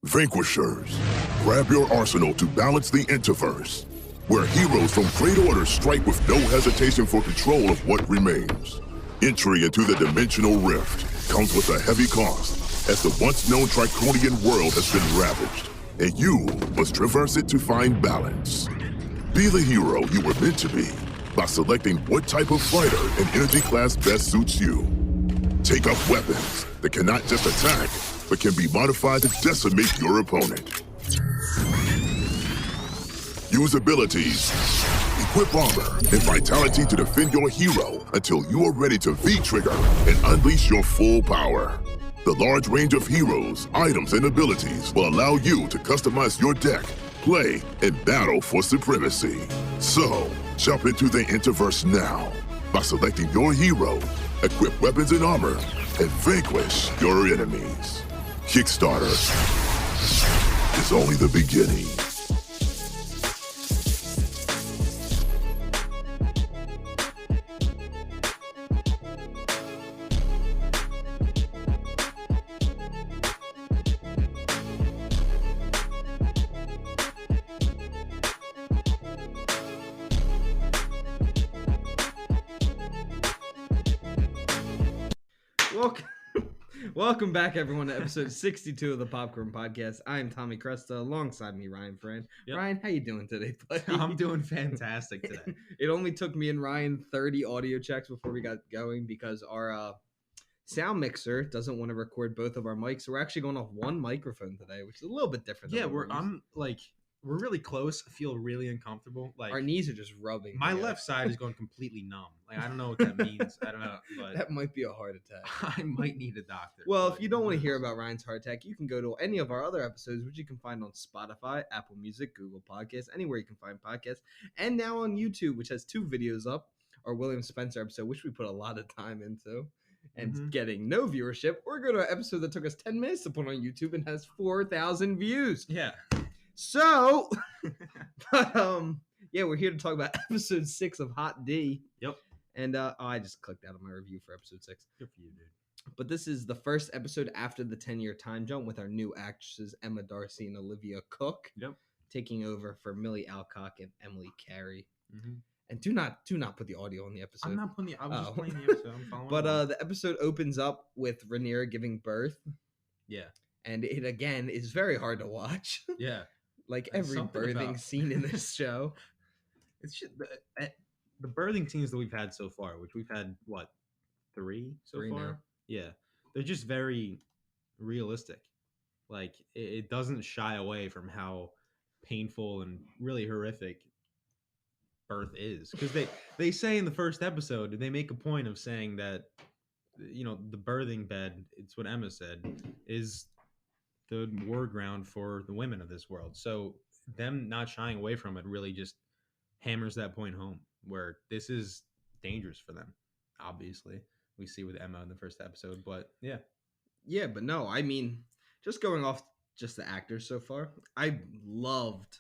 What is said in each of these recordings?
Vanquishers, grab your arsenal to balance the Interverse, where heroes from great orders strike with no hesitation for control of what remains. Entry into the Dimensional Rift comes with a heavy cost, as the once-known Draconian world has been ravaged, and you must traverse it to find balance. Be the hero you were meant to be by selecting what type of fighter and energy class best suits you. Take up weapons that cannot just attack, but can be modified to decimate your opponent. Use abilities, equip armor, and vitality to defend your hero until you are ready to V-trigger and unleash your full power. The large range of heroes, items, and abilities will allow you to customize your deck, play, and battle for supremacy. So, jump into the Interverse now by selecting your hero, equip weapons and armor, and vanquish your enemies. Kickstarter is only the beginning. Welcome back, everyone, to episode 62 of the Popcorn Podcast. I'm Tommy Cresta, alongside me, Ryan Friend. Yep. Ryan, how you doing today, buddy? I'm doing fantastic today. It only took me and Ryan 30 audio checks before we got going because our sound mixer doesn't want to record both of our mics. So we're actually going off one microphone today, which is a little bit different. Yeah, we're really close. I feel really uncomfortable. Like our knees are just rubbing. My left side is going completely numb. Like I don't know what that means. I don't know, but that might be a heart attack. I might need a doctor. Well, if you don't want to hear about Ryan's heart attack, you can go to any of our other episodes, which you can find on Spotify, Apple Music, Google Podcasts, anywhere you can find podcasts, and now on YouTube, which has 2 videos up. Our William Spencer episode, which we put a lot of time into, and getting no viewership, or go to an episode that took us 10 minutes to put on YouTube and has 4,000 views. Yeah. So, yeah, we're here to talk about episode 6 of Hot D. Yep. And I just clicked out of my review for episode 6. Good for you, dude. But this is the first episode after the 10-year time jump with our new actresses Emma Darcy and Olivia Cook. Yep. Taking over for Millie Alcock and Emily Carey. Mm-hmm. And do not put the audio on the episode. I'm not putting I was just playing the episode. I'm following. But the episode opens up with Rhaenyra giving birth. Yeah. And it again is very hard to watch. Yeah. Like every birthing scene in this show. It's just the birthing scenes that we've had so far, which we've had, what, 3 so far? Now. Yeah. They're just very realistic. Like, it doesn't shy away from how painful and really horrific birth is. Because they say in the first episode, they make a point of saying that, you know, the birthing bed, it's what Emma said, is the war ground for the women of this world. So them not shying away from it really just hammers that point home, where this is dangerous for them. Obviously, we see with Emma in the first episode, but yeah, but no, I mean, just going off just the actors so far, I loved,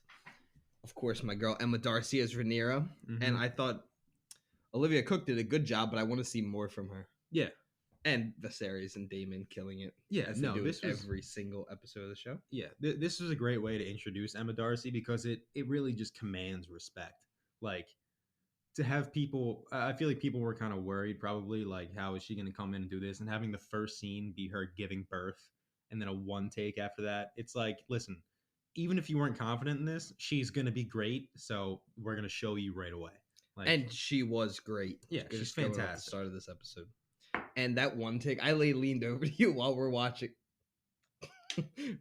of course, my girl Emma Darcy as Rhaenyra, and I thought Olivia Cook did a good job, but I want to see more from her. Yeah. And Viserys and Daemon killing it. Yeah, as no, they do this was every single episode of the show. Yeah, this was a great way to introduce Emma Darcy because it really just commands respect. Like, to have people, I feel like people were kind of worried probably, like, how is she going to come in and do this? And having the first scene be her giving birth and then a one take after that, it's like, listen, even if you weren't confident in this, she's going to be great. So we're going to show you right away. Like, and she was great. Yeah, she's fantastic. At the start of this episode. And that one take, I leaned over to you while we're watching.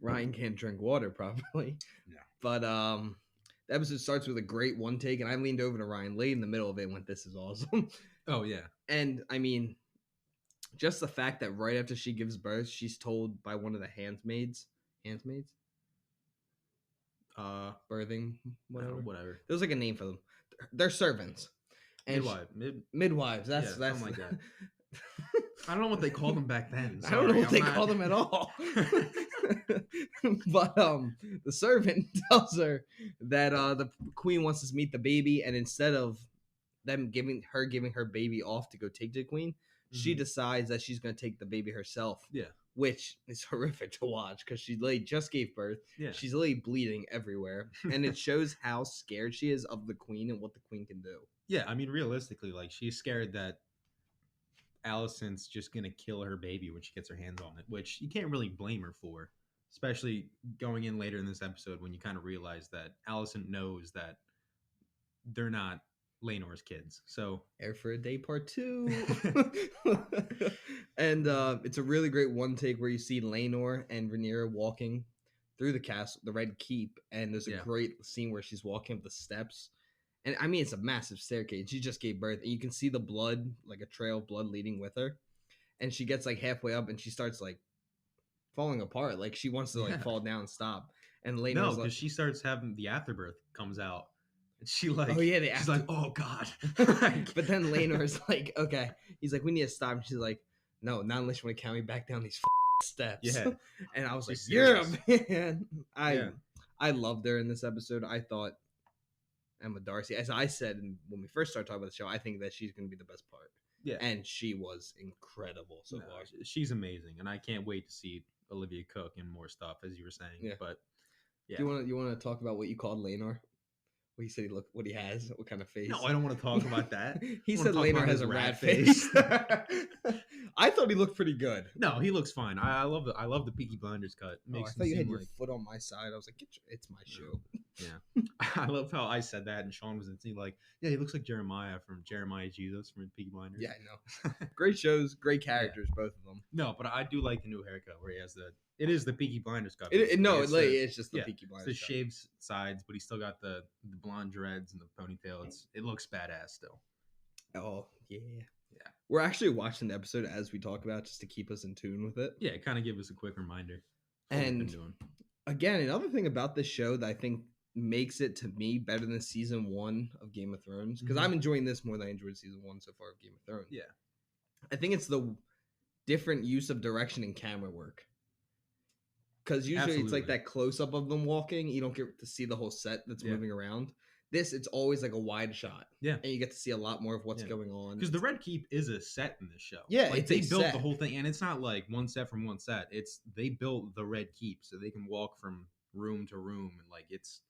Ryan can't drink water properly. No. But the episode starts with a great one take, and I leaned over to Ryan, laid in the middle of it, and went, "This is awesome." Oh, yeah. And, I mean, just the fact that right after she gives birth, she's told by one of the handmaids? Birthing, whatever. There's like a name for them. They're servants. And midwives. That's something like that. I don't know what they called them back then. Sorry, I don't know what they call them at all. But the servant tells her that the queen wants to meet the baby, and instead of them giving her baby off to go take the queen, she decides that she's going to take the baby herself. Yeah. which is horrific to watch because she literally just gave birth. Yeah. She's literally bleeding everywhere, and it shows how scared she is of the queen and what the queen can do. Yeah, I mean, realistically, like she's scared that Allison's just gonna kill her baby when she gets her hands on it, which you can't really blame her for, especially going in later in this episode when you kind of realize that Allison knows that they're not Laenor's kids. So Air for a Day Part 2. And it's a really great one take where you see Laenor and Rhaenyra walking through the castle, the Red Keep, and there's a Yeah. great scene where she's walking up the steps. And I mean, it's a massive staircase. She just gave birth, and you can see the blood, like a trail of blood leading with her. And she gets like halfway up, and she starts like falling apart. Like she wants to like Yeah. fall down and stop. And Laenor's no, like, because she starts having the afterbirth comes out, and she like, oh yeah, she's like, oh god. but then Laenor's like, okay. He's like, we need to stop. And she's like, no, not unless you want to count me back down these steps. Yeah. And I was like, She's yeah, serious. man. Yeah. I loved her in this episode. I thought Emma Darcy, as I said when we first started talking about the show, I think that she's going to be the best part. Yeah. And she was incredible so No, far. she's amazing, and I can't wait to see Olivia Cook and more stuff, as you were saying. Yeah. But yeah, Do you want to talk about what you called Laenor? What he said what he has, what kind of face? no, I don't want to talk about that. He I said wanna talk Laenor about has his a rat rat face. face. I thought he looked pretty good. No, he looks fine. I love the Peaky Blinders cut. It Oh, I makes thought him you had seem your like foot on my side. I was like, it's my shoe. I love how I said that, and Sean was like, yeah, he looks like Jeremiah from Jeremiah Jesus from Peaky Blinders. Yeah, I know. Great shows, great characters, both of them. No, but I do like the new haircut where he has it is the Peaky Blinders cut. It's just the yeah, Peaky it's Blinders. the stuff. shaved sides, but he still got the blonde dreads and the ponytail. It looks badass still. Oh yeah, Yeah. We're actually watching the episode as we talk about, just to keep us in tune with it. Yeah, kind of give us a quick reminder. of what we've been And doing. again, another thing about this show that I think makes it to me better than season 1 of Game of Thrones, because Mhm. I'm enjoying this more than I enjoyed season 1 so far of Game of Thrones. Yeah. I think it's the different use of direction and camera work. Because usually it's like Absolutely. that close up of them walking, you don't get to see the whole set that's Yeah. moving around. This, it's always like a wide shot. Yeah. And you get to see a lot more of what's Yeah. going on. Because the Red Keep is a set in this show. Yeah, like it's they a built set. the whole thing, and it's not like one set from one set. They built the Red Keep so they can walk from room to room, and like it's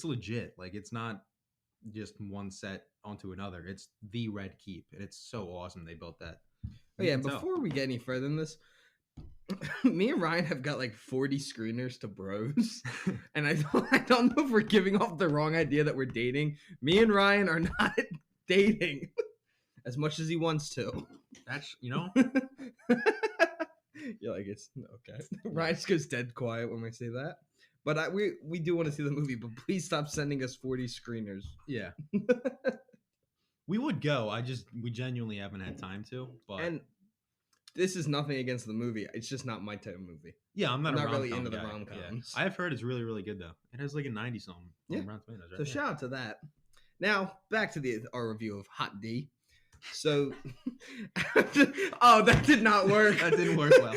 legit. Like it's not just one set onto another. It's the Red Keep, and it's so awesome they built that. Oh, You yeah, can tell. before we get any further in this, me and Ryan have got like 40 screeners to bros. And I don't know if we're giving off the wrong idea that we're dating. Me and Ryan are not dating as much as he wants to. That's You're like, it's okay. Ryan just goes dead quiet when I say that. But we do want to see the movie, but please stop sending us 40 screeners. yeah. We would go. We genuinely haven't had time to. But And this is nothing against the movie. It's just not my type of movie. yeah, I'm not really rom-com into the guy. rom-coms. Yeah. I've heard it's really, really good though. It has like a 90 something Yeah. on Rotten Tomatoes, right? So shout out to that. Now back to our review of Hot D. So, oh, that did not work. That didn't work well.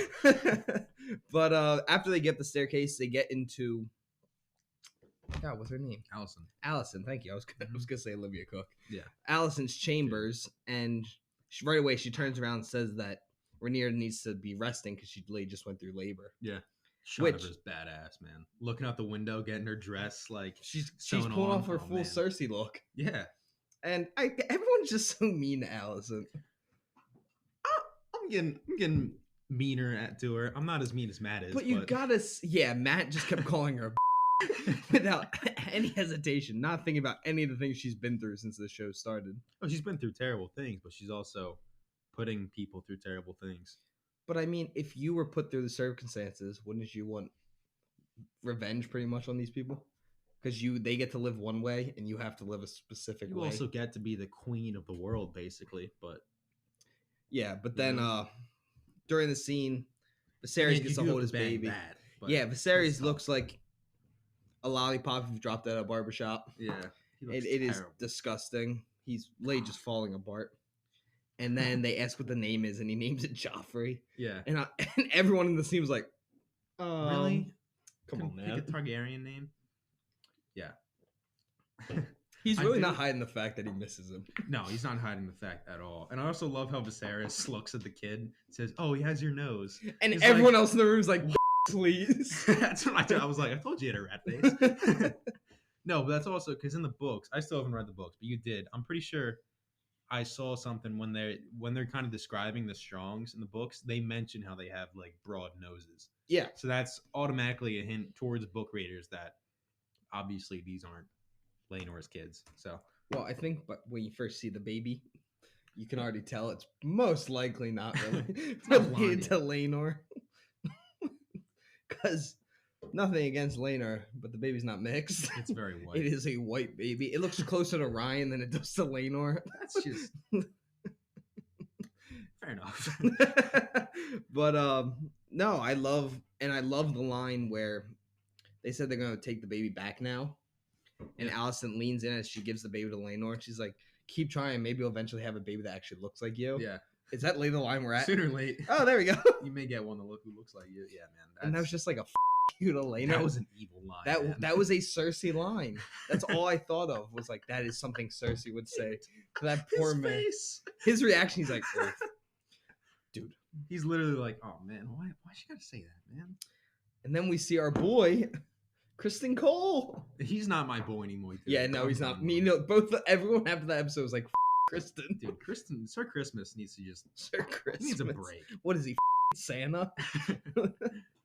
But after they get the staircase, they get into. God, what's her name? Allison. Allison. Thank you. I was gonna say Olivia Cook. Yeah. Allison's chambers, and right away she turns around and says that Rhaenyra needs to be resting because she just went through labor. Yeah. Shot of her is badass, man. Looking out the window, getting her dress, like She's sewing pulling on. off her Oh, full man. Cersei look. Yeah. And everyone's just so mean to Allison. I'm getting meaner to her. I'm not as mean as Matt is. But you gotta, yeah, Matt just kept calling her without any hesitation, not thinking about any of the things she's been through since the show started. Oh, she's been through terrible things, but she's also putting people through terrible things. But I mean, if you were put through the circumstances, wouldn't you want revenge pretty much on these people? Because they get to live one way and you have to live a specific You way. also get to be the queen of the world, basically. But yeah, but then Yeah. During the scene, Viserys gets to hold his baby. Yeah, Viserys looks like a lollipop if you dropped at a barbershop. Yeah, It is disgusting. He's literally just falling apart. And then they ask what the name is, and he names it Joffrey. Yeah, And everyone in the scene was like, really? Come on, Pick man. a Targaryen name. Yeah. He's I really do- not hiding the fact that he misses him. No, he's not hiding the fact at all. And I also love how Viserys looks at the kid and says, "Oh, he has your nose." And He's everyone like- else in the room is like, please. That's what I did. I was like, I told you he had a rat face. No, but that's also because in the books, I still haven't read the books, but you did. I'm pretty sure I saw something when they're kind of describing the Strongs in the books. They mention how they have like broad noses. Yeah. So that's automatically a hint towards book readers that obviously these aren't Laenor's kids. So Well, I think, but when you first see the baby, you can already tell it's most likely not really not related to blonde Laenor. Because nothing against Laenor, but the baby's not mixed. it's very white. It is a white baby. It looks closer to Ryan than it does to Laenor. That's just fair enough. But no, I love the line where they said they're gonna take the baby back now. And Yeah. Allison leans in as she gives the baby to Laenor. And she's like, keep trying. Maybe you'll eventually have a baby that actually looks like you. Yeah. Is that the line we're at? Sooner or late, Oh, there we go. you may get one who looks like you. Yeah, man. And that was just like a you to Laenor. that was an evil line. man. that was a Cersei line. That's all I thought of was like, that is something Cersei would say to that poor His man. face. His reaction, he's like, "Oh, dude." He's literally like, "Oh man, why she gotta say that, man?" And then we see our boy, Kristen Cole. He's not my boy anymore. Dude. Yeah, no, he's Come not. on, Me, bro. everyone after that episode was like, Kristen. Dude, Sir Christmas needs to just Sir he Christmas. needs a break. What is he, Santa?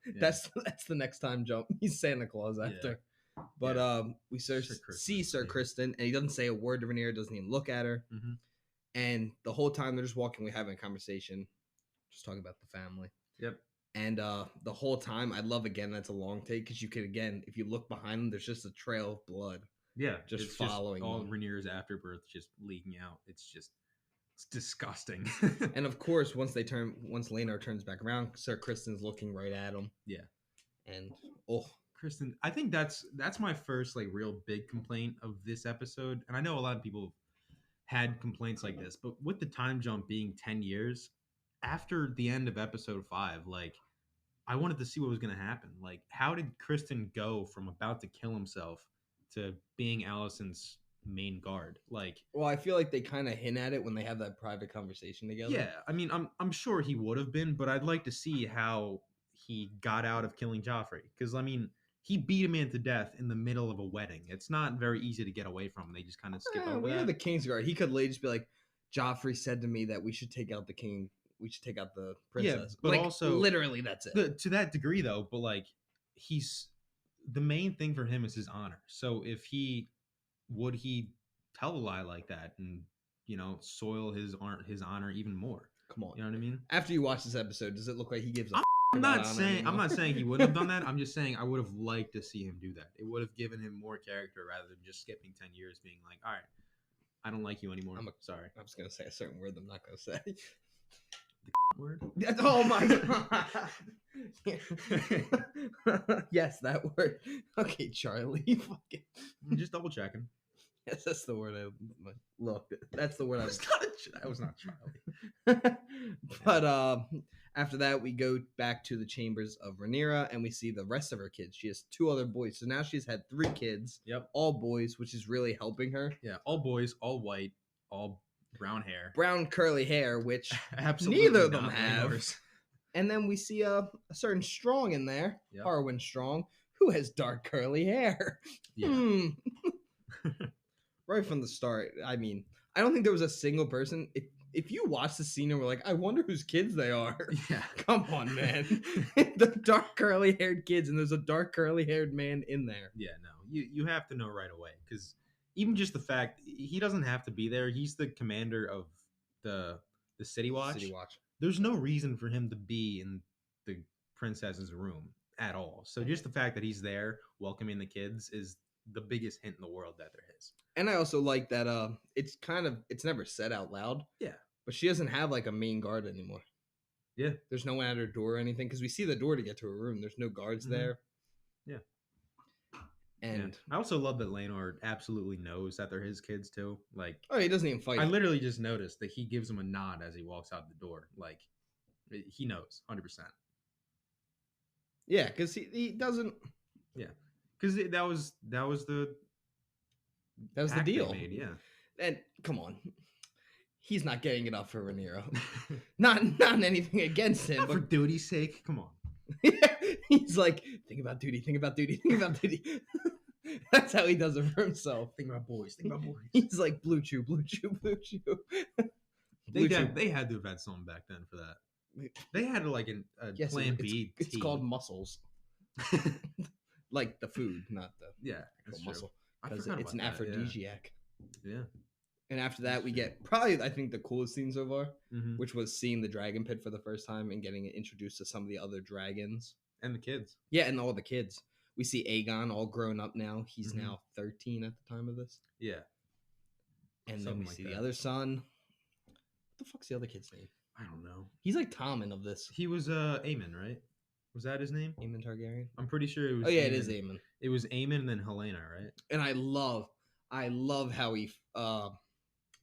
Yeah. That's the next time jump. He's Santa Claus Yeah. after. But Yeah. we Sir see Christmas, Sir yeah. Kristen, and he doesn't say a word to Rhaenyra, doesn't even look at her. Mhm. And the whole time they're just walking, we're having a conversation, just talking about the family. Yep. And the whole time, I love again that's a long take because you could again, if you look behind them, there's just a trail of blood. Yeah, Just it's following all them. Rhaenyra's afterbirth just leaking out. It's disgusting. And of course, once Laenor turns back around, Sir Kristen's looking right at him. Yeah. And oh, Kristen, I think that's my first like real big complaint of this episode. And I know a lot of people had complaints like this, but with the time jump being 10 years after the end of episode 5, like I wanted to see what was going to happen. Like how did Kristen go from about to kill himself to being Allison's main guard? Like well, I feel like they kind of hint at it when they have that private conversation together. yeah, I mean I'm sure he would have been, but I'd like to see how he got out of killing Joffrey, because I mean he beat a man to death in the middle of a wedding. It's not very easy to get away from. They just kind of skip over we that. are the Kingsguard. He could literally just be like, Joffrey said to me that we should take out the king. We should take out the princess. but like, also- literally that's it. To that degree though, but like he's the main thing for him is his honor. So if he tell a lie like that and soil his honor even more? Come on. You know what I mean? After you watch this episode, does it look like he gives a I'm about not honor saying anymore? he wouldn't have done that. I'm just saying I would have liked to see him do that. It would have given him more character rather than just skipping 10 years being like, all right, I don't like you anymore. Sorry. I was gonna say a certain word that I'm not gonna say. Word? Oh my god. Yes, that word. Okay, Charlie. Fucking I'm just double checking. yes, that's the word I look. That's the word I was That was not Charlie. But after that, we go back to the chambers of Rhaenyra, and we see the rest of her kids. She has 2 other boys, so now she's had 3 kids, Yep. all boys, which is really helping her. Yeah. All boys, all white, all brown hair. Brown curly hair, which Absolutely. neither of them not have. Rhaenyra's. And then we see a certain Strong in there, Yep. Harwin Strong, who has dark curly hair. Yeah. Hmm. Right from the start. I mean, I don't think there was a single person. If you watch the scene and were like, I wonder whose kids they are. Yeah. Come on, man. The dark curly haired kids, and there's a dark curly haired man in there. Yeah, no. You have to know right away, because even just the fact he doesn't have to be there. He's the commander of the City Watch. City Watch. There's no reason for him to be in the princess's room at all. So just the fact that he's there welcoming the kids is the biggest hint in the world that there is. And I also like that it's never said out loud. Yeah. But she doesn't have like a main guard anymore. Yeah. There's no one at her door or anything, because we see the door to get to her room. There's no guards Mhm. there. Yeah. And Yeah. I also love that Laenor absolutely knows that they're his kids too. Like oh, he doesn't even fight. I literally just noticed that he gives him a nod as he walks out the door. Like he knows 100%. Yeah, because he doesn't. Because that was That was the pact they deal. made, yeah. And come on, he's not getting it up for Rhaenyra. not anything against him, Not for but duty's sake. Come on. he's like, think about duty, think about duty, think about duty. That's how he does it for himself. Think about boys. Think about boys. He's like blue chew, blue chew, blue chew. They had to have had something back then for that. They had like a Yes, plan it's, B. it's tea. called muscles. Like the food, not the Yeah, actual that's muscle. I Because forgot it's an about that, yeah. aphrodisiac. Yeah. And after that, we get probably, I think, the coolest scene so far, Mm-hmm. which was seeing the dragon pit for the first time and getting introduced to some of the other dragons. And the kids. Yeah, and all the kids. We see Aegon all grown up now. He's Mhm. now 13 at the time of this. Yeah. And then Something we like see that. the other son. What the fuck's the other kid's name? I don't know. He's like Tommen of this. He was Aemon, right? Was that his name? Aemon Targaryen. I'm pretty sure it was. Oh yeah, Aemon. it is Aemon. It was Aemon and then Helena, right? And I love how he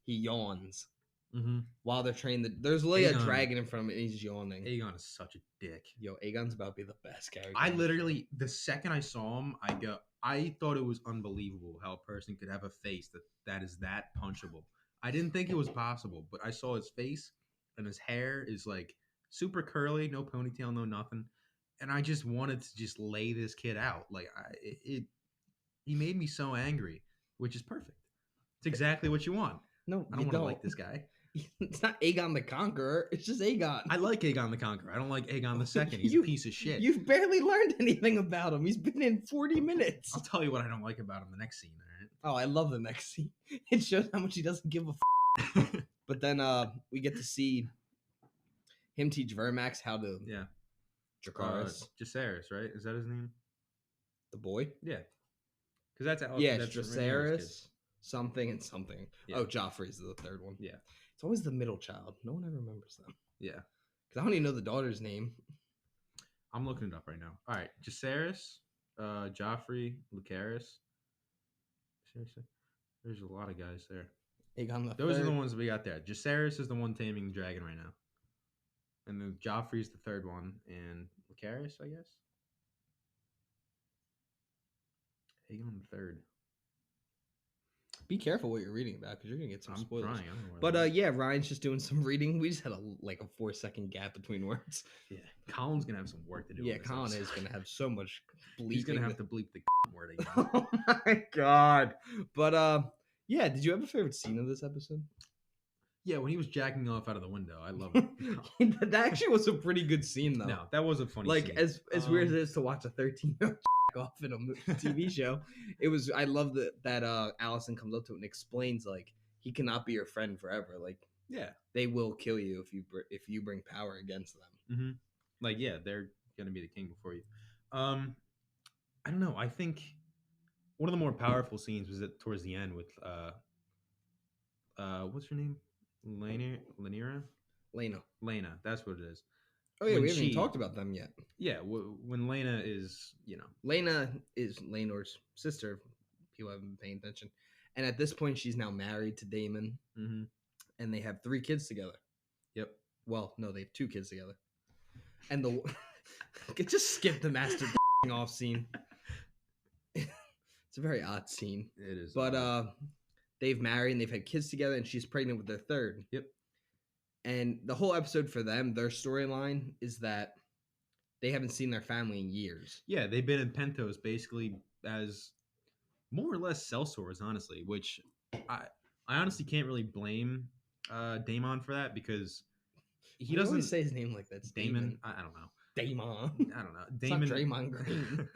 yawns Mm-hmm. while they're training. There's literally a Aegon. dragon in front of him, and he's yawning. Aegon is such a dick. Yo, Aegon's about to be the best character. I literally, the second I saw him, I thought it was unbelievable how a person could have a face that is that punchable. I didn't think it was possible, but I saw his face, and his hair is like super curly, no ponytail, no nothing, and I just wanted to just lay this kid out. Like he made me so angry, which is perfect. It's exactly what you want. No, I don't want to like this guy. It's not Aegon the Conqueror. It's just Aegon. I like Aegon the Conqueror. I don't like Aegon the Second. He's You- a piece of shit. You've barely learned anything about him. He's been in 40 minutes. I'll tell you what I don't like about him the next scene, Oh, I love the next scene. It shows how much he doesn't give a all right? But then we get to see him teach Vermax how to Yeah. Dracarys, Jacaerys, right? Is that his name? the boy. Yeah. Because that's how. Yeah, that's it's Rhaenyra's kid. Dracarys, something and something. Yeah. Oh, Joffrey's the third one. Yeah. It's always the middle child. No one ever remembers them. Yeah. Because I don't even know the daughter's name. I'm looking it up right now. All right. Jacaerys, Joffrey, Lucaris. Seriously? There's a lot of guys there. Aegon the Those third. are the ones that we got there. Jacaerys is the one taming the dragon right now. And then Joffrey's the third one. And Lucaris, I guess? Aegon the third. Be careful what you're reading about because you're gonna get some I'm spoilers. trying. I don't know where But that is. yeah, Ryan's just doing some reading. We just had a 4-second gap between words. Yeah. Colin's going to have some work to do. Yeah, on this Colin episode. is gonna have so much bleeping. He's going to have to bleep the word again. Oh my god! But yeah. Did you have a favorite scene of this episode? Yeah, when he was jacking off out of the window, I love it. That actually was a pretty good scene, though. No, that was a funny Like scene. as weird as it is to watch a 13-year-old off in a TV show, it was. I love that Allison comes up to it and explains like he cannot be your friend forever. Like Yeah. they will kill you if you bring power against them. Mm-hmm. Like, yeah, they're going to be the king before you. I don't know. I think one of the more powerful scenes was towards the end with what's her name? Lena? Lena. That's what it is. Oh yeah, When we haven't even she- talked about them yet. Yeah, when Lena is, Lena is Laenor's sister. People haven't been paying attention. And at this point, she's now married to Daemon, mm-hmm. and they have 3 kids together. Yep. Well, no, they have 2 kids together. And just skip the master off scene. It's a very odd scene. It is. But they've married and they've had kids together, and she's pregnant with their third. Yep. And the whole episode for them, their storyline is that they haven't seen their family in years. Yeah, they've been in Pentos basically as more or less sellswords, honestly, which I honestly can't really blame Daemon for that because he Why do doesn't you say his name like that. It's Damon. I don't know. Daemon. I don't know. It's not Draymond Green.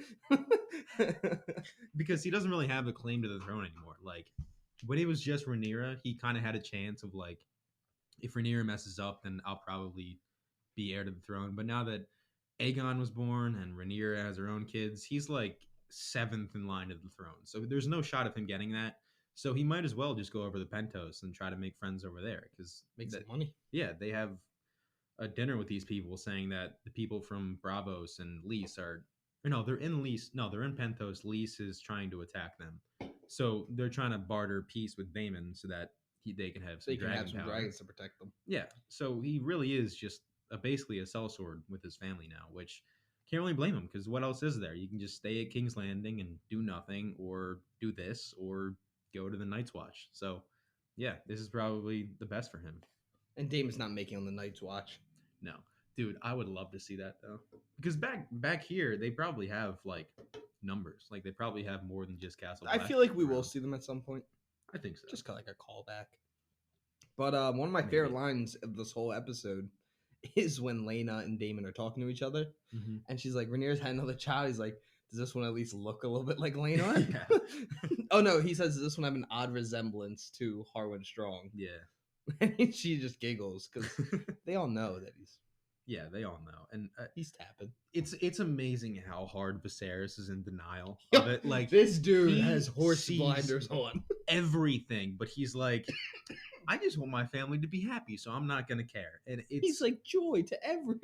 Because he doesn't really have a claim to the throne anymore. Like when it was just Rhaenyra, he kind of had a chance of like, if Rhaenyra messes up, then I'll probably be heir to the throne. But now that Aegon was born and Rhaenyra has her own kids, he's like 7th in line to the throne. So there's no shot of him getting that. So he might as well just go over the Pentos and try to make friends over there because Make some money. yeah, they have a dinner with these people saying that the people from Bravos and Lys are, or no, they're in Lys. No, they're in Pentos. Lys is trying to attack them. So they're trying to barter peace with Daemon so that they can have So some you can dragon have some power. dragons to protect them. Yeah. So he really is just basically a sellsword with his family now, which can't really blame him because what else is there? You can just stay at King's Landing and do nothing or do this or go to the Night's Watch. So, yeah, this is probably the best for him. And Damon's not making on the Night's Watch. No, dude, I would love to see that though, because back here they probably have like numbers, like they probably have more than just Castle I Black feel like we will around. see them at some point. I think so. Just like a callback. But one of my favorite lines of this whole episode is when Lena and Damon are talking to each other, Mhm. and she's like, Rhaenyra's had another child. He's like, does this one at least look a little bit like Lena? Yeah. Oh no, he says, does this one have an odd resemblance to Harwin Strong? Yeah. And she just giggles because they all know that Yeah, they all know, and he's tapping. it's amazing how hard Viserys is in denial of it. Like This dude he has horse sees blinders on. everything, but he's like, I just want my family to be happy, so I'm not gonna care. And it's He's like joy to everyone.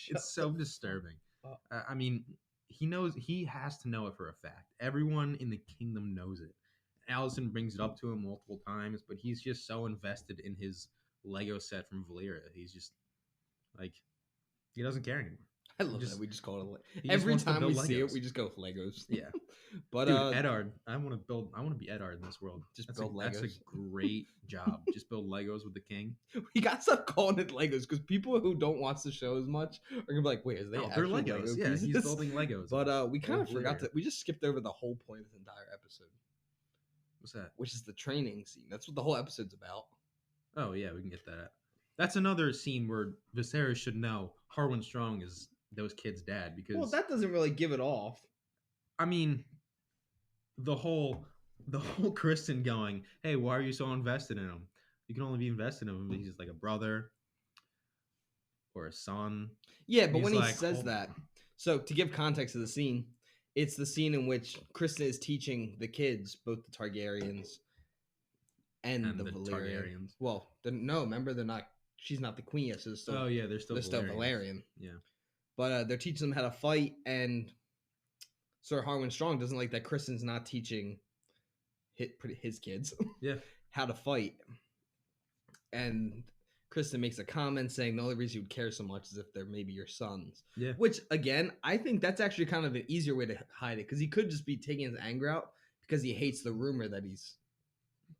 it's so disturbing. up. I mean, he has to know it for a fact. Everyone in the kingdom knows it. Allison brings it up to him multiple times, but he's just so invested in his Lego set from Valyria. He's just like, he doesn't care anymore. I love just- that. We just call it. He just Every wants to time we build see it, Legos. we just go with Legos. Yeah. But Dude, Eddard, I want to be Eddard in this world. Just That's build That's a Legos. great job. Just build Legos with the king. we got to stop calling it Legos because people who don't watch the show as much are gonna be like, "Wait, is they No, they're actually Legos. Lego Yeah, he's pieces?" building Legos. But we kind of They're forgot Valyria. that we just skipped over the whole point of this entire episode, What's that? which is the training scene. That's what the whole episode's about. Oh yeah, we can get that. That's another scene where Viserys should know Harwin Strong is those kids' dad, because Well, that doesn't really give it off. I mean, the whole Kristen going, hey, why are you so invested in him? You can only be invested in him because he's like a brother or a son. Yeah, but He's when he like, says "Hold that, so to give context to the scene, it's the scene in which Kristen is teaching the kids, both the Targaryens and the Valyrians. Targaryens. Well, no, remember they're not. She's not the queen yet, so they're still, Oh yeah, they're still Valyrians. Valerian. Yeah. But they're teaching them how to fight, and Sir Harwin Strong doesn't like that Kristen's not teaching his kids Yeah. how to fight. And Kristen makes a comment saying the only reason you would care so much is if they're maybe your sons. Yeah. Which, again, I think that's actually kind of an easier way to hide it, because he could just be taking his anger out because he hates the rumor that he's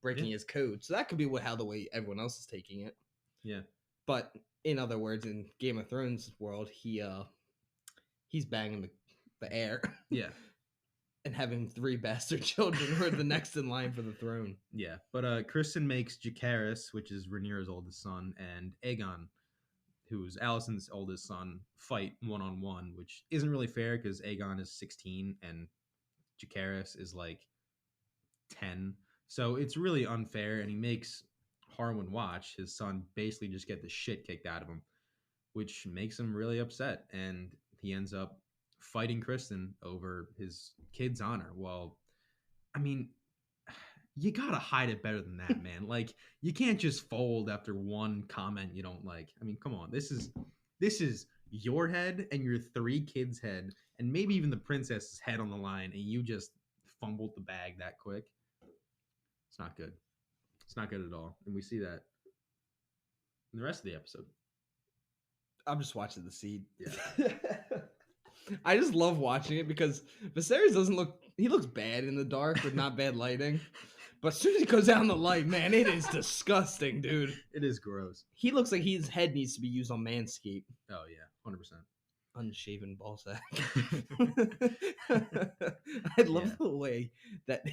breaking Yeah. his code. So that could be how the way everyone else is taking it. Yeah. But in other words, in Game of Thrones world, he's banging the air Yeah. and having 3 bastard children who are the next in line for the throne. Yeah. But Kristen makes Jacaerys, which is Rhaenyra's oldest son, and Aegon, who's Alicent's oldest son, fight 1-on-1, which isn't really fair because Aegon is 16 and Jacaerys is like 10. So it's really unfair, and he makes Harwin watch his son basically just get the shit kicked out of him, which makes him really upset, and he ends up fighting Kristen over his kid's honor. Well, I mean, you gotta hide it better than that, man. Like, you can't just fold after one comment you don't like. I mean, come on. This is your head and your 3 kids' head, and maybe even the princess's head on the line, and you just fumbled the bag that quick. It's not good. It's not good at all. And we see that in the rest of the episode. I'm just watching the scene. Yeah. I just love watching it because Viserys he looks bad in the dark with not bad lighting. But as soon as he goes out in the light, man, it is disgusting, dude. It is gross. He looks like his head needs to be used on Manscape. Oh, yeah. 100%. Unshaven ball sack. I love the way that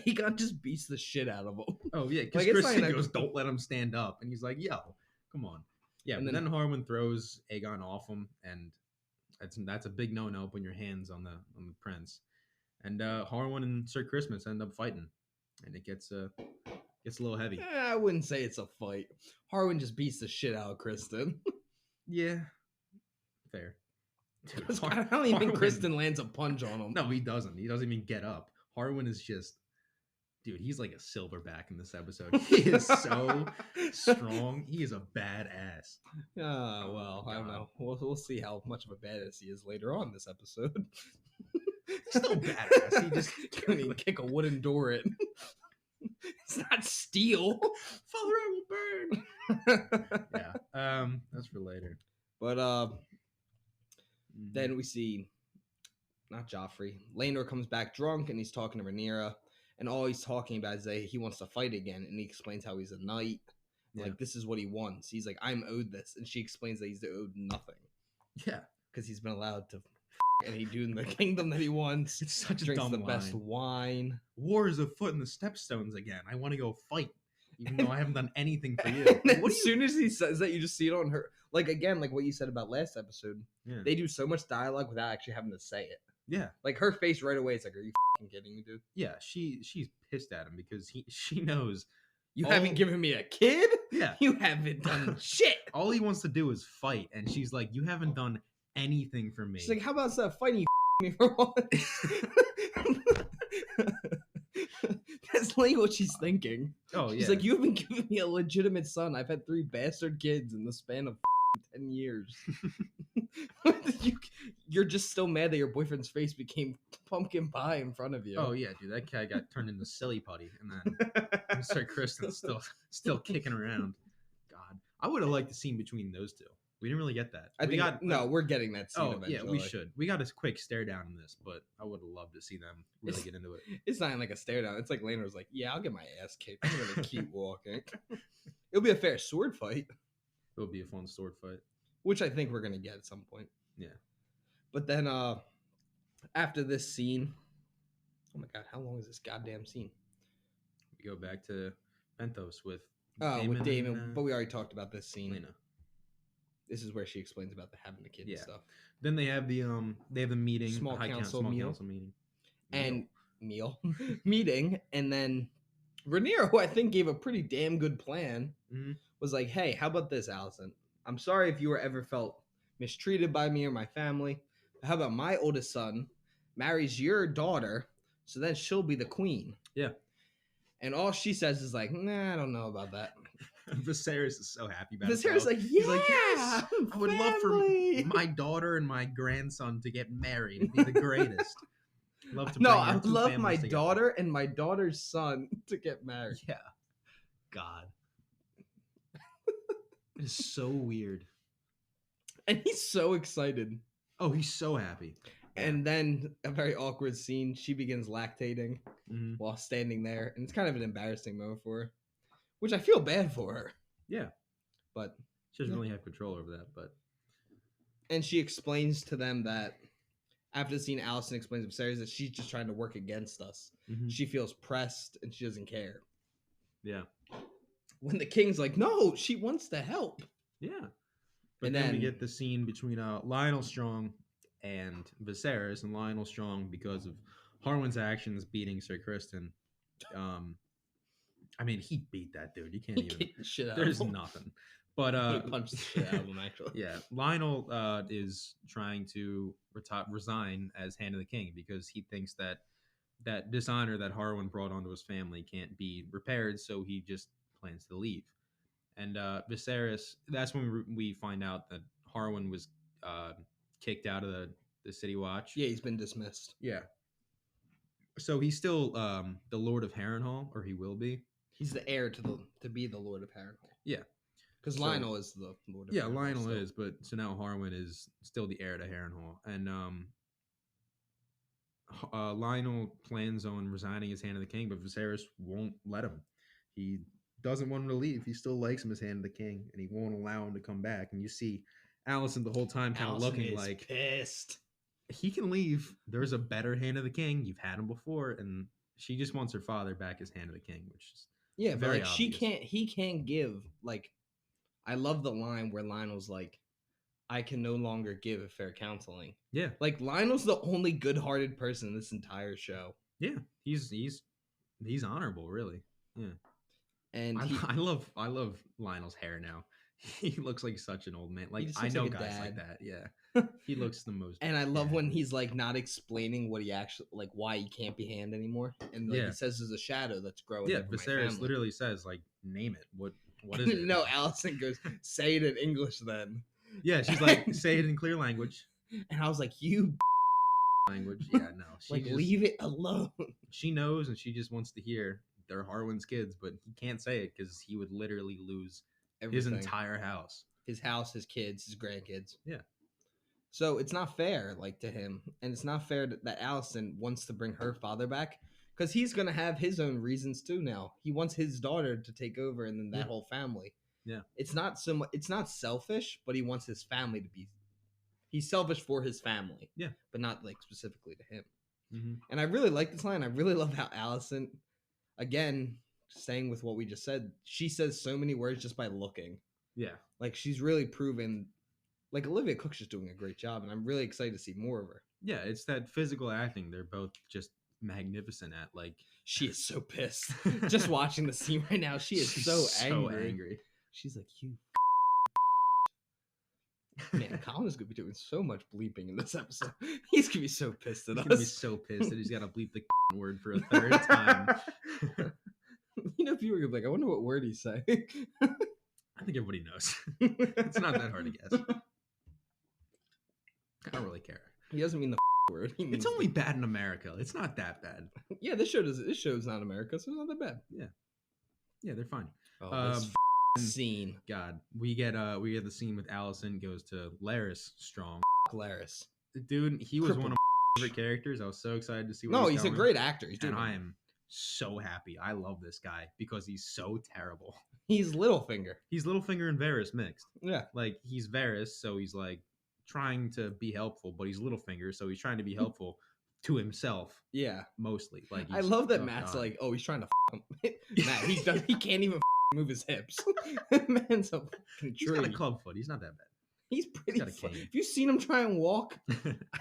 Aegon just beats the shit out of him. Oh, yeah. Because Like, it's Kristen like- goes, don't let him stand up. And he's like, yo, come on. Yeah, And and then- then Harwin throws Aegon off him, and that's a big no-no, putting your hands on the prince. And Harwin and Sir Christmas end up fighting, and it gets a little heavy. I wouldn't say it's a fight. Harwin just beats the shit out of Kristen. Yeah, fair. Dude, I don't even think Harwin- Kristen lands a punch on him. No, he doesn't. He doesn't even get up. Harwin is just, dude, he's like a silverback in this episode. He is so strong. He is a badass. Oh, well, I don't God. know. We'll see how much of a badass he is later on in this episode. Still badass. He just can't even kick a wooden door in. It's not steel. Father, I will burn. Yeah. That's for later. But Mhm. then we see not Joffrey. Laenor comes back drunk and he's talking to Rhaenyra. and all he's talking about is that he wants to fight again, and he explains how he's a knight. Yeah. Like, this is what he wants. He's like, I'm owed this, and she explains that he's owed nothing Yeah. because he's been allowed to any dude in the kingdom that he wants. It's such a Drinks dumb the best line. wine. War is afoot in the stepstones again. I want to go fight, even though I haven't done anything for you. And then What as soon as he says that, you just see it on her. Like, again, like what you said about last episode, Yeah. they do so much dialogue without actually having to say it. Yeah. Like, her face right away is like, are you kidding me, dude? Yeah. She's pissed at him because she knows. You All- haven't given me a kid? Yeah. You haven't done shit. All he wants to do is fight, and she's like, "You haven't done anything for me." She's like, how about instead of fighting, you me for once? That's like what she's thinking. Oh yeah. She's like, you haven't given me a legitimate son. I've had 3 bastard kids in the span of 10 years. You're just still mad that your boyfriend's face became pumpkin pie in front of you. Oh yeah, dude, that guy got turned into silly putty, and then Mr. Kristen's still kicking around. God, I would have liked the scene between those two. We didn't really get that. I We think no, we're getting that scene Oh eventually. yeah, we should. We got a quick stare down in this, but I would have loved to see them really It's- get into it. It's not like a stare down. It's like Lana was like, yeah, I'll get my ass kicked. I'm gonna keep walking. It'll be a fair sword fight, It would be a fun sword fight. which I think we're gonna get at some point. Yeah. But then after this scene, oh my god, how long is this goddamn scene? We go back to Pentos with With Damon, and, but we already talked about this scene. Lena. This is where she explains about the having the kid Yeah. and stuff. Then they have the meeting, Small the council small meal. council meeting, And meeting, and then Rhaenyra, who I think gave a pretty damn good plan, Mhm. was like, hey, how about this, Allison? I'm sorry if you were ever felt mistreated by me or my family. But how about my oldest son marries your daughter, so then she'll be the queen? Yeah. And all she says is like, nah, I don't know about that. Viserys is so happy about it. Viserys like, yeah, He's like, yes, I would love for family." my daughter and my grandson to get married. It'd be the greatest. Love to No, bring I our would two love my families together. daughter and my daughter's son to get married. Yeah. God. It is so weird. And he's so excited. Oh, he's so happy. And then a very awkward scene. She begins lactating Mhm. while standing there, and it's kind of an embarrassing moment for her, which I feel bad for her. Yeah. But She doesn't Yeah. really have control over that, but and she explains to them that after the scene, Allison explains to Viserys that she's just trying to work against us. Mhm. She feels pressed and she doesn't care. yeah. When the king's like, no, she wants to help. Yeah. But And then we then- get the scene between Lionel Strong and Viserys, and Lionel Strong, because of Harwin's actions beating Sir Kristen. I mean, he beat that dude. You can't He even. kicked the shit out There's of him. nothing. But He punched the shit out of him, actually. yeah, Lionel is trying to resign as Hand of the King because he thinks that dishonor that Harwin brought onto his family can't be repaired, so he just plans to leave. And Viserys, that's when we find out that Harwin was kicked out of the City Watch. Yeah, he's been dismissed. Yeah. So he's still the Lord of Harrenhal, or he will be. He's the heir to be the Lord of Harrenhal. Yeah. Because So- Lionel is the Lord of Yeah, Harrenhal Lionel still. is, but so now Harwin is still the heir to Harrenhal, and Lionel plans on resigning as Hand of the King, but Viserys won't let him. He doesn't want him to leave. He still likes him as Hand of the King, and he won't allow him to come back. And you see Alicent the whole time kind of Allison looking is like pissed. he can leave. There's a better Hand of the King. You've had him before, and she just wants her father back as Hand of the King, which is Yeah, but very like she obvious. can't. He can't give. Like, I love the line where Lionel's like, "I can no longer give fair counseling." yeah, Like Lionel's the only good-hearted person in this entire show, yeah. He's honorable, really. Yeah. and I, he, I love Lionel's hair now. He looks like such an old man. Like just I looks know like a guys like dad. that. Yeah, he looks the most. and I love yeah. when he's like not explaining what he actually like, why he can't be Hand anymore, and like Yeah. he says there's a shadow that's growing. Yeah, over my Viserys family." literally says like, "Name it. What is it?" No, Allison goes, "Say it in English then," Yeah, she's like, "Say it in clear language." and I was like, "You Language. Yeah, no. She like just, leave it alone." She knows, and she just wants to hear they're Harwin's kids, but he can't say it because he would literally lose his Everything. entire house. His house, his kids, his grandkids. Yeah. So it's not fair, like to him, and it's not fair that Allison wants to bring her father back because he's gonna have his own reasons too. Now he wants his daughter to take over, and then that Yeah. whole family. Yeah. It's not it's not selfish, but he wants his family to be. He's selfish for his family. Yeah. but not like specifically to him. Mm-hmm. And I really like this line. I really love how Allison, again, staying with what we just said, she says so many words just by looking. Yeah. Like she's really proven. Like Olivia Cook's just doing a great job, and I'm really excited to see more of her. Yeah, it's that physical acting. They're both just magnificent at. Like She is so pissed. Just watching the scene right now, she is she's so angry. She's like, you. Man, Colin is gonna be doing so much bleeping in this episode. He's gonna be so pissed at He's us. gonna be so pissed that he's got to bleep the word for a third time. You know, people are gonna be like, I wonder what word he's saying. I think everybody knows. It's not that hard to guess. I don't really care. He doesn't mean the word. He means It's only bad in America. It's not that bad. yeah, this show's not America, so it's not that bad. Yeah, they're fine. Oh, this scene. God, we get the scene with Allison goes to Laris Strong. Laris. Dude, he was Cripple. one of my favorite characters. I was so excited to see what No, he's he's a going. great actor. He's doing And it. I am so happy. I love this guy because he's so terrible. He's Littlefinger. He's Littlefinger and Varys mixed. Yeah. Like he's Varys, so he's like trying to be helpful, but he's Littlefinger, so he's trying to be helpful to himself Yeah. mostly. Like I he's- love that oh, Matt's God. like, oh, he's trying to him. Matt, he can't even move his hips. Man's a fucking He's got a tree. club foot. He's not that bad. He's pretty. got a fu- cane. Have you seen him try and walk?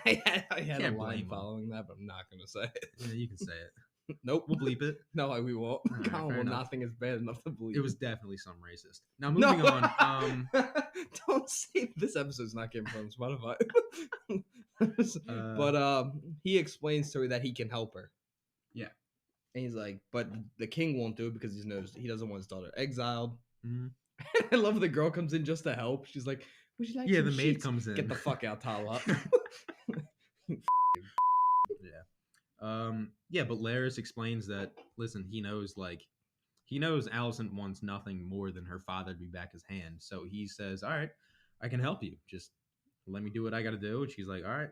I had Can't a blame line him. following that, but I'm not gonna say it. Yeah, you can say it. Nope. We'll bleep it. No, we won't. All right, Colin fair will enough. not think it's bad enough to believe. It was definitely some racist. Now moving on. Don't say this episode's not getting from Spotify. But he explains to her that he can help her. Yeah. And he's like, but the king won't do it because he knows he doesn't want his daughter exiled. Mhm. I love the girl comes in just to help. She's like, would you like Yeah, some the maid sheets? comes in. Get the fuck out, Tala. Yeah, but Laris explains that listen, he knows Allison wants nothing more than her father to be back his hand. So he says, all right, I can help you. Just let me do what I gotta do. And she's like, all right.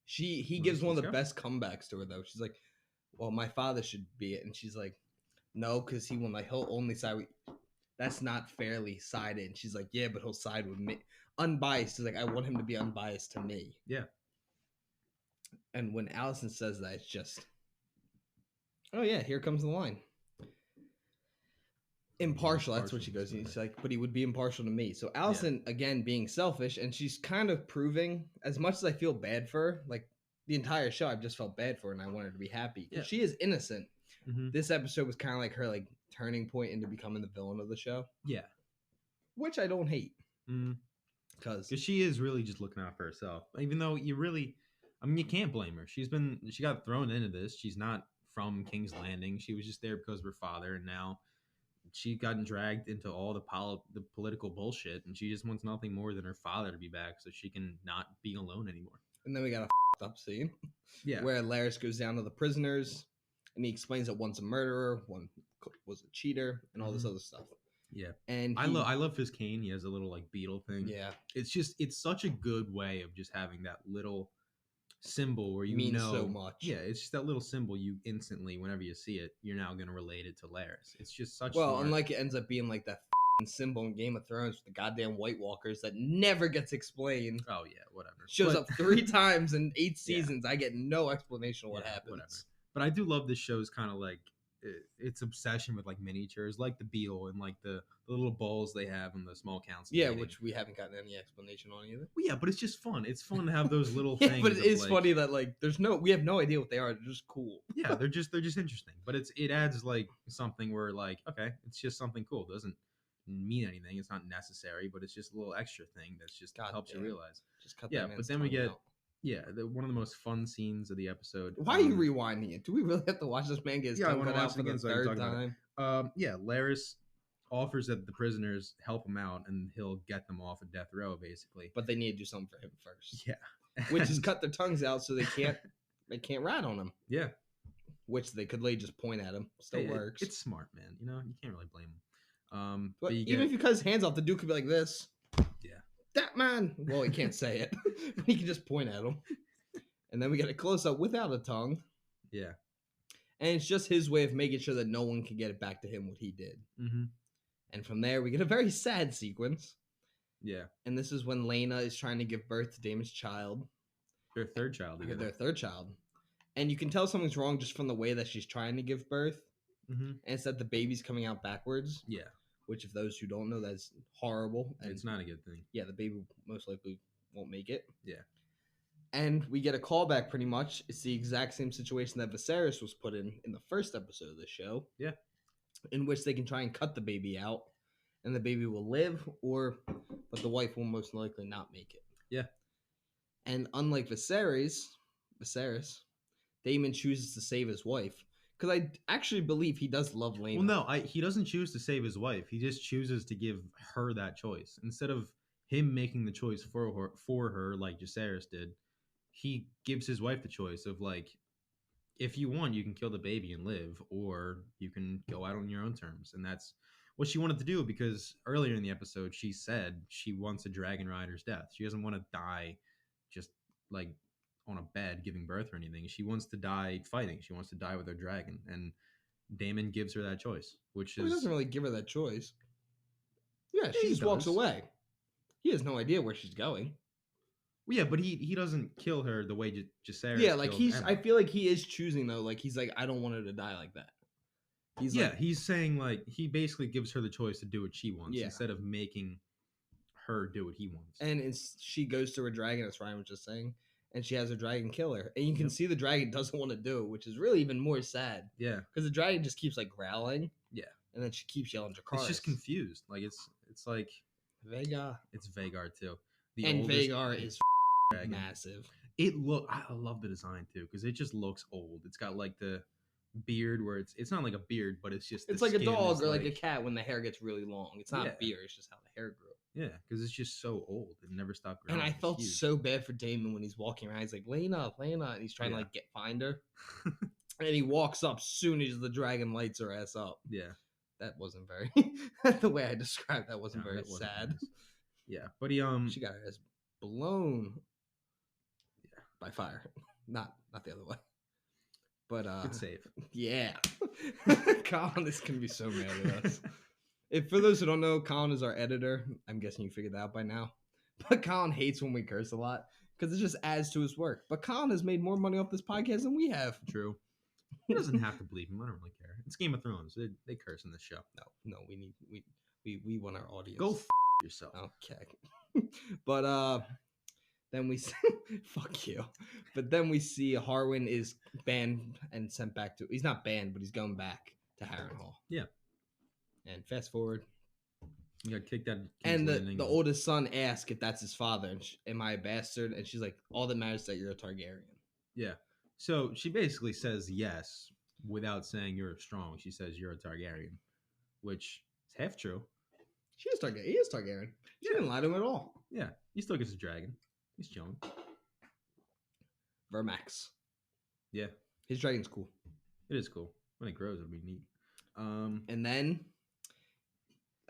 He gives one of the Let's best comebacks to her though. She's like, well, my father should be it. And she's like, no, because he'll only side with that's not fairly sided. And she's like, yeah, but he'll side with me. Unbiased. She's like, I want him to be unbiased to me. Yeah. And when Allison says that, it's just, oh yeah, here comes the line. Impartial, that's what she goes. Impartial, She's like, but he would be impartial to me. So Allison, again, being selfish, and she's kind of proving, as much as I feel bad for her, like the entire show, I've just felt bad for her, and I want her to be happy. Yeah. She is innocent. Mhm. This episode was kind of like her like turning point into becoming the villain of the show, Yeah. which I don't hate Mm. because Because she is really just looking out for herself. Even though you can't blame her. She got thrown into this. She's not from King's Landing. She was just there because of her father, and now she gotten dragged into all the political bullshit, and she just wants nothing more than her father to be back so she can not be alone anymore. and then we got a up scene Yeah. where Laris goes down to the prisoners, and he explains that one's a murderer, one was a cheater, and all this Mhm. other stuff. Yeah. And I love his cane. He has a little like beetle thing. yeah, It's such a good way of just having that little symbol where you means know so much. Yeah, it's just that little symbol you instantly, whenever you see it, you're now gonna relate it to Laris. It's just such Well, smart. unlike it ends up being like that symbol in Game of Thrones with the goddamn White Walkers that never gets explained. Oh yeah, whatever. Shows But- up 3 times in 8 Yeah. seasons. I get no explanation of what Yeah, happens. whatever. But I do love this show's kind of like its obsession with like miniatures, like the beetle and like the little balls they have in the small council. Yeah, meeting. which we haven't gotten any explanation on either. Well, yeah, but it's just fun. It's fun to have those little Yeah, things. but it of, is like- funny that like we have no idea what they are. They're just cool. Yeah, they're just interesting. But it adds like something where like okay, it's just something cool. It doesn't mean anything. It's not necessary, but it's just a little extra thing that's just God helps damn. you realize. Just cut Yeah, that but man's then we tongue get- out. Yeah, one of the most fun scenes of the episode. Why are you rewinding it? Do we really have to watch this man get his Yeah, I tongue wanna cut watch out it for the again so I can third talk about it. time? Yeah, Laris offers that the prisoners help him out and he'll get them off of death row, basically. But they need to do something for him first. Yeah, Which is cut their tongues out so they can't rat on him. yeah, Which they could literally just point at him. Still It- works. It's smart, man. You know, you can't really blame him. But you even get- if you cut his hands off, the dude could be like this. Yeah. That man. Well, he can't say it, but he can just point at him. And then we get a close up without a tongue. yeah, And it's just his way of making sure that no one can get it back to him what he did. Mm-hmm. And from there, we get a very sad sequence. Yeah. And this is when Lena is trying to give birth to Damon's child. Their third child. Their third child. And you can tell something's wrong just from the way that she's trying to give birth. Mm-hmm. And it's that the baby's coming out backwards. Yeah. Which, if those who don't know, that's horrible. And It's not a good thing. yeah, the baby most likely won't make it. Yeah. And we get a callback pretty much. It's the exact same situation that Viserys was put in the first episode of the show. Yeah. In which they can try and cut the baby out. And the baby will live, but the wife will most likely not make it. Yeah. And unlike Viserys, Daemon chooses to save his wife. Because I actually believe he does love Lena. Well, no, he doesn't choose to save his wife. He just chooses to give her that choice. Instead of him making the choice for her like Jacaerys did, he gives his wife the choice of, like, if you want, you can kill the baby and live, or you can go out on your own terms. And that's what she wanted to do, because earlier in the episode, she said she wants a dragon rider's death. She doesn't want to die just, like, on a bed giving birth or anything. She wants to die fighting. She wants to die with her dragon. And Daemon gives her that choice, which is... He doesn't really give her that choice. Yeah, she he just walks does. away. He has no idea where she's going. Well, yeah, but he doesn't kill her the way Jacaerys Yeah, like killed Emma. I feel like he is choosing though. Like he's like, I don't want her to die like that. He's saying, like, he basically gives her the choice to do what she wants instead of making her do what he wants. And she goes to her dragon, as Ryan was just saying, and she has her dragon kill her. And you can see the dragon doesn't want to do it, which is really even more sad. Yeah. Because the dragon just keeps like growling. Yeah. And then she keeps yelling Dracarys. It's just confused. Like it's like Vhagar. it's Vhagar too. And Vhagar is dragon. massive. I love the design too, because it just looks old. It's got like the beard where it's not like a beard, but it's just it's like a dog or like a cat when the hair gets really long. It's not a beard, it's just how the hair grew. Yeah, because it's just so old. It never stopped growing. And I felt so bad for Daemon when he's walking around. He's like, Lena, and he's trying to like find her. And he walks up soon as the dragon lights her ass up. Yeah. That wasn't very the way I described that wasn't very sad. Nice. Yeah. But she got her ass blown by fire. Not the other way. But good save. Yeah. Colin is gonna be so mad at us. If for those who don't know, Colin is our editor. I'm guessing you figured that out by now. But Colin hates when we curse a lot because it just adds to his work. But Colin has made more money off this podcast than we have. True. He doesn't have to believe him. I don't really care. It's Game of Thrones. They curse in this show. No, we want our audience. Go yourself. Okay. But then we fuck you. But then we see Harwin is banned and sent back to. He's not banned, but he's going back to Harrenhal. Yeah. And fast forward. You got kicked out. And the oldest son asks if that's his father. And am I a bastard? And she's like, all that matters is that you're a Targaryen. Yeah. So she basically says yes without saying you're strong. She says you're a Targaryen, which is half true. She is Targaryen. He is Targaryen. She didn't lie to him at all. Yeah. He still gets a dragon. He's chilling. Vermax. Yeah. His dragon's cool. It is cool. When it grows, it'll be neat. And then,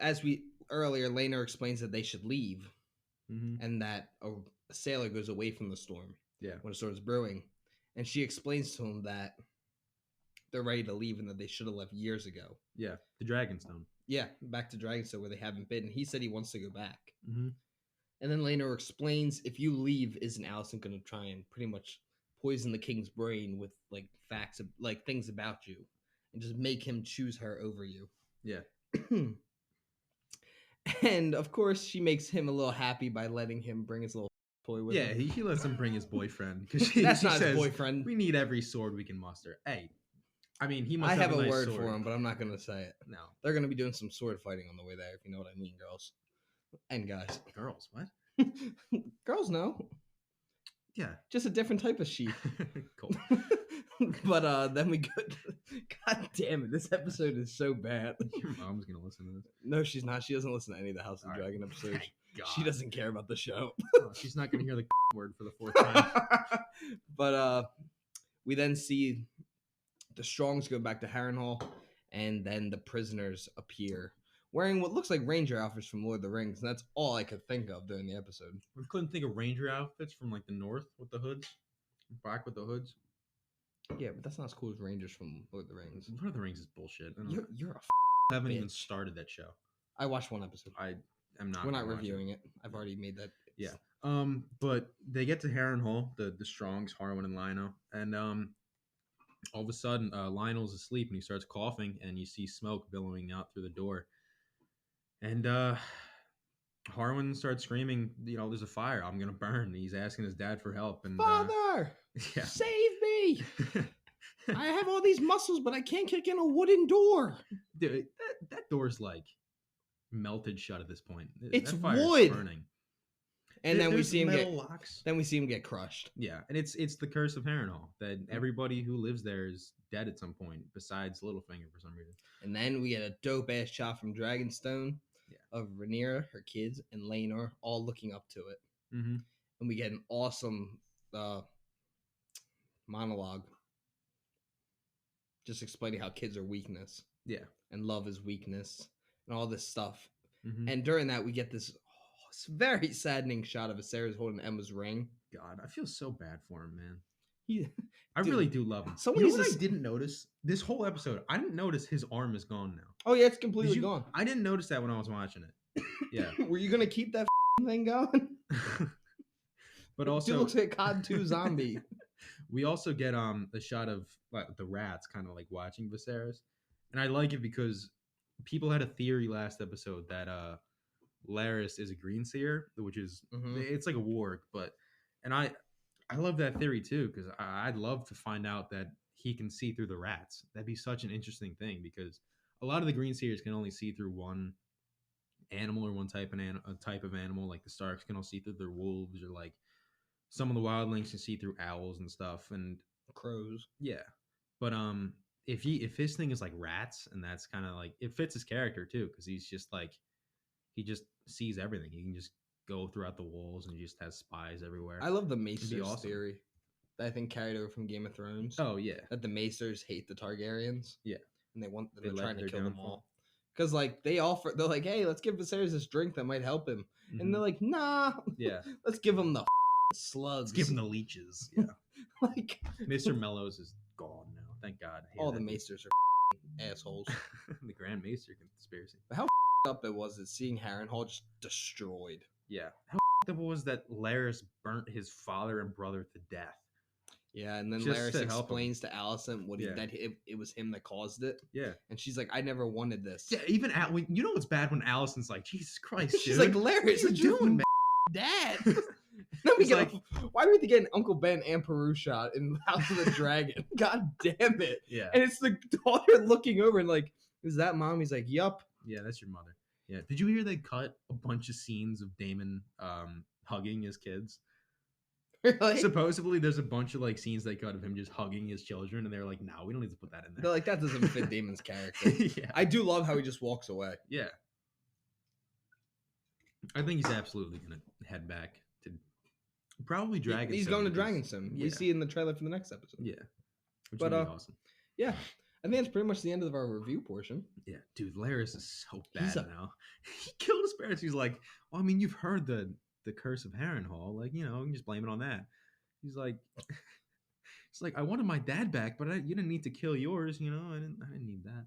as we earlier, Laenor explains that they should leave, and that a sailor goes away from the storm. Yeah. When a storm's brewing, and she explains to him that they're ready to leave and that they should have left years ago. Yeah, the Dragonstone. Yeah, back to Dragonstone where they haven't been. And he said he wants to go back. Mm-hmm. And then Laenor explains if you leave, isn't Alicent going to try and pretty much poison the king's brain with like facts, like things about you, and just make him choose her over you? Yeah. And of course, she makes him a little happy by letting him bring his little toy with him. Yeah, he lets him bring his boyfriend because That's she not says, his boyfriend. We need every sword we can muster. Hey, I mean, he must. I have a nice word sword. for him, but I'm not going to say it. No, they're going to be doing some sword fighting on the way there, if you know what I mean, girls and guys. Girls, what? Girls know. Yeah, just a different type of sheep. Cool. But then we go. God damn it! This episode is so bad. Your mom's gonna listen to this. No, she's not. She doesn't listen to any of the House of the Dragon episodes. She doesn't care about the show. Oh, she's not gonna hear the word for the fourth time. But we then see the Strongs go back to Harrenhal, and then the prisoners appear wearing what looks like ranger outfits from Lord of the Rings, and that's all I could think of during the episode. We couldn't think of ranger outfits from like the north with the hoods, black with the hoods. Yeah, but that's not as cool as Rangers from Lord of the Rings. Lord of the Rings is bullshit. I don't You're a haven't even bitch. started that show. I watched one episode. I am not. We're not gonna watch reviewing it. I've No. already made that. Yeah. But they get to Harrenhal, the Strongs, Harwin and Lionel, and all of a sudden, Lionel's asleep and he starts coughing, and you see smoke billowing out through the door, and Harwin starts screaming, there's a fire, I'm gonna burn. He's asking his dad for help, and Father, yeah. save me! I have all these muscles, but I can't kick in a wooden door. Dude, that door's like melted shut at this point. It's that fire's wood. burning. And then we There's see him metal get. locks. Then we see him get crushed. Yeah, and it's the curse of Harrenhal that everybody who lives there is dead at some point, besides Littlefinger for some reason. And then we get a dope ass shot from Dragonstone of Rhaenyra, her kids, and Laenor all looking up to it. Mm-hmm. And we get an awesome monologue, just explaining how kids are weakness. Yeah, and love is weakness, and all this stuff. Mm-hmm. And during that, we get this very saddening shot of Viserys holding Emma's ring. God, I feel so bad for him, man. I really do love him. Someone what I didn't notice this whole episode? I didn't notice his arm is gone now. Oh yeah, it's completely gone. I didn't notice that when I was watching it. Yeah. Were you gonna keep that thing going? But also, dude looks like a COD 2 zombie. We also get a shot of the rats kind of like watching Viserys, and I like it because people had a theory last episode that Larys is a green seer, which is it's like a warg, and I love that theory too, because I'd love to find out that he can see through the rats. That'd be such an interesting thing, because a lot of the green seers can only see through one animal or one type of animal. Like the Starks can all see through their wolves, or like some of the wildlings can see through owls and stuff, and crows. Yeah, but if his thing is like rats, and that's kind of like, it fits his character too, because he's just like, he just sees everything. He can just go throughout the walls, and he just has spies everywhere. I love the Maesters awesome. theory that I think carried over from Game of Thrones. Oh yeah, that the Maesters hate the Targaryens. Yeah, and they're trying to kill them all. downfall. Because like they're like, hey, let's give Viserys this drink that might help him, and they're like, nah, Yeah, let's give him the slugs. let's give him the leeches. Yeah, like Mr. Mellows is gone now. Thank God. All the Maesters are assholes. The Grand Maester conspiracy. But how up it was is seeing Harrenhal just destroyed. Yeah, how up was that Larys burnt his father and brother to death. Yeah, and then Just Larys to help explains to Alicent that it was him that caused it. Yeah, and she's like, I never wanted this. Yeah, even you know what's bad when Alicent's like, Jesus Christ, dude. She's like, Larys, what you doing, man? Dad. Then we get why do we have to get an Uncle Ben and Peru shot in House of the Dragon? God damn it. Yeah. And it's the daughter looking over and like, is that mom? He's like, yup. Yeah, that's your mother. Yeah. Did you hear they cut a bunch of scenes of Daemon hugging his kids? Really? Supposedly there's a bunch of like scenes they cut of him just hugging his children, and they're like, no, we don't need to put that in there. They're like, that doesn't fit Daemon's character. Yeah. I do love how he just walks away. Yeah. I think he's absolutely gonna head back to probably Dragonstone. He's going to Dragonstone. Yeah. We see in the trailer for the next episode. Yeah. Which would be awesome. Yeah. I think that's pretty much the end of our review portion. Yeah, dude, Larys is so bad now. He killed his parents. He's like, well, I mean, you've heard the curse of Harrenhal. Like, you know, you can just blame it on that. He's like, I wanted my dad back, but you didn't need to kill yours. You know, I didn't need that.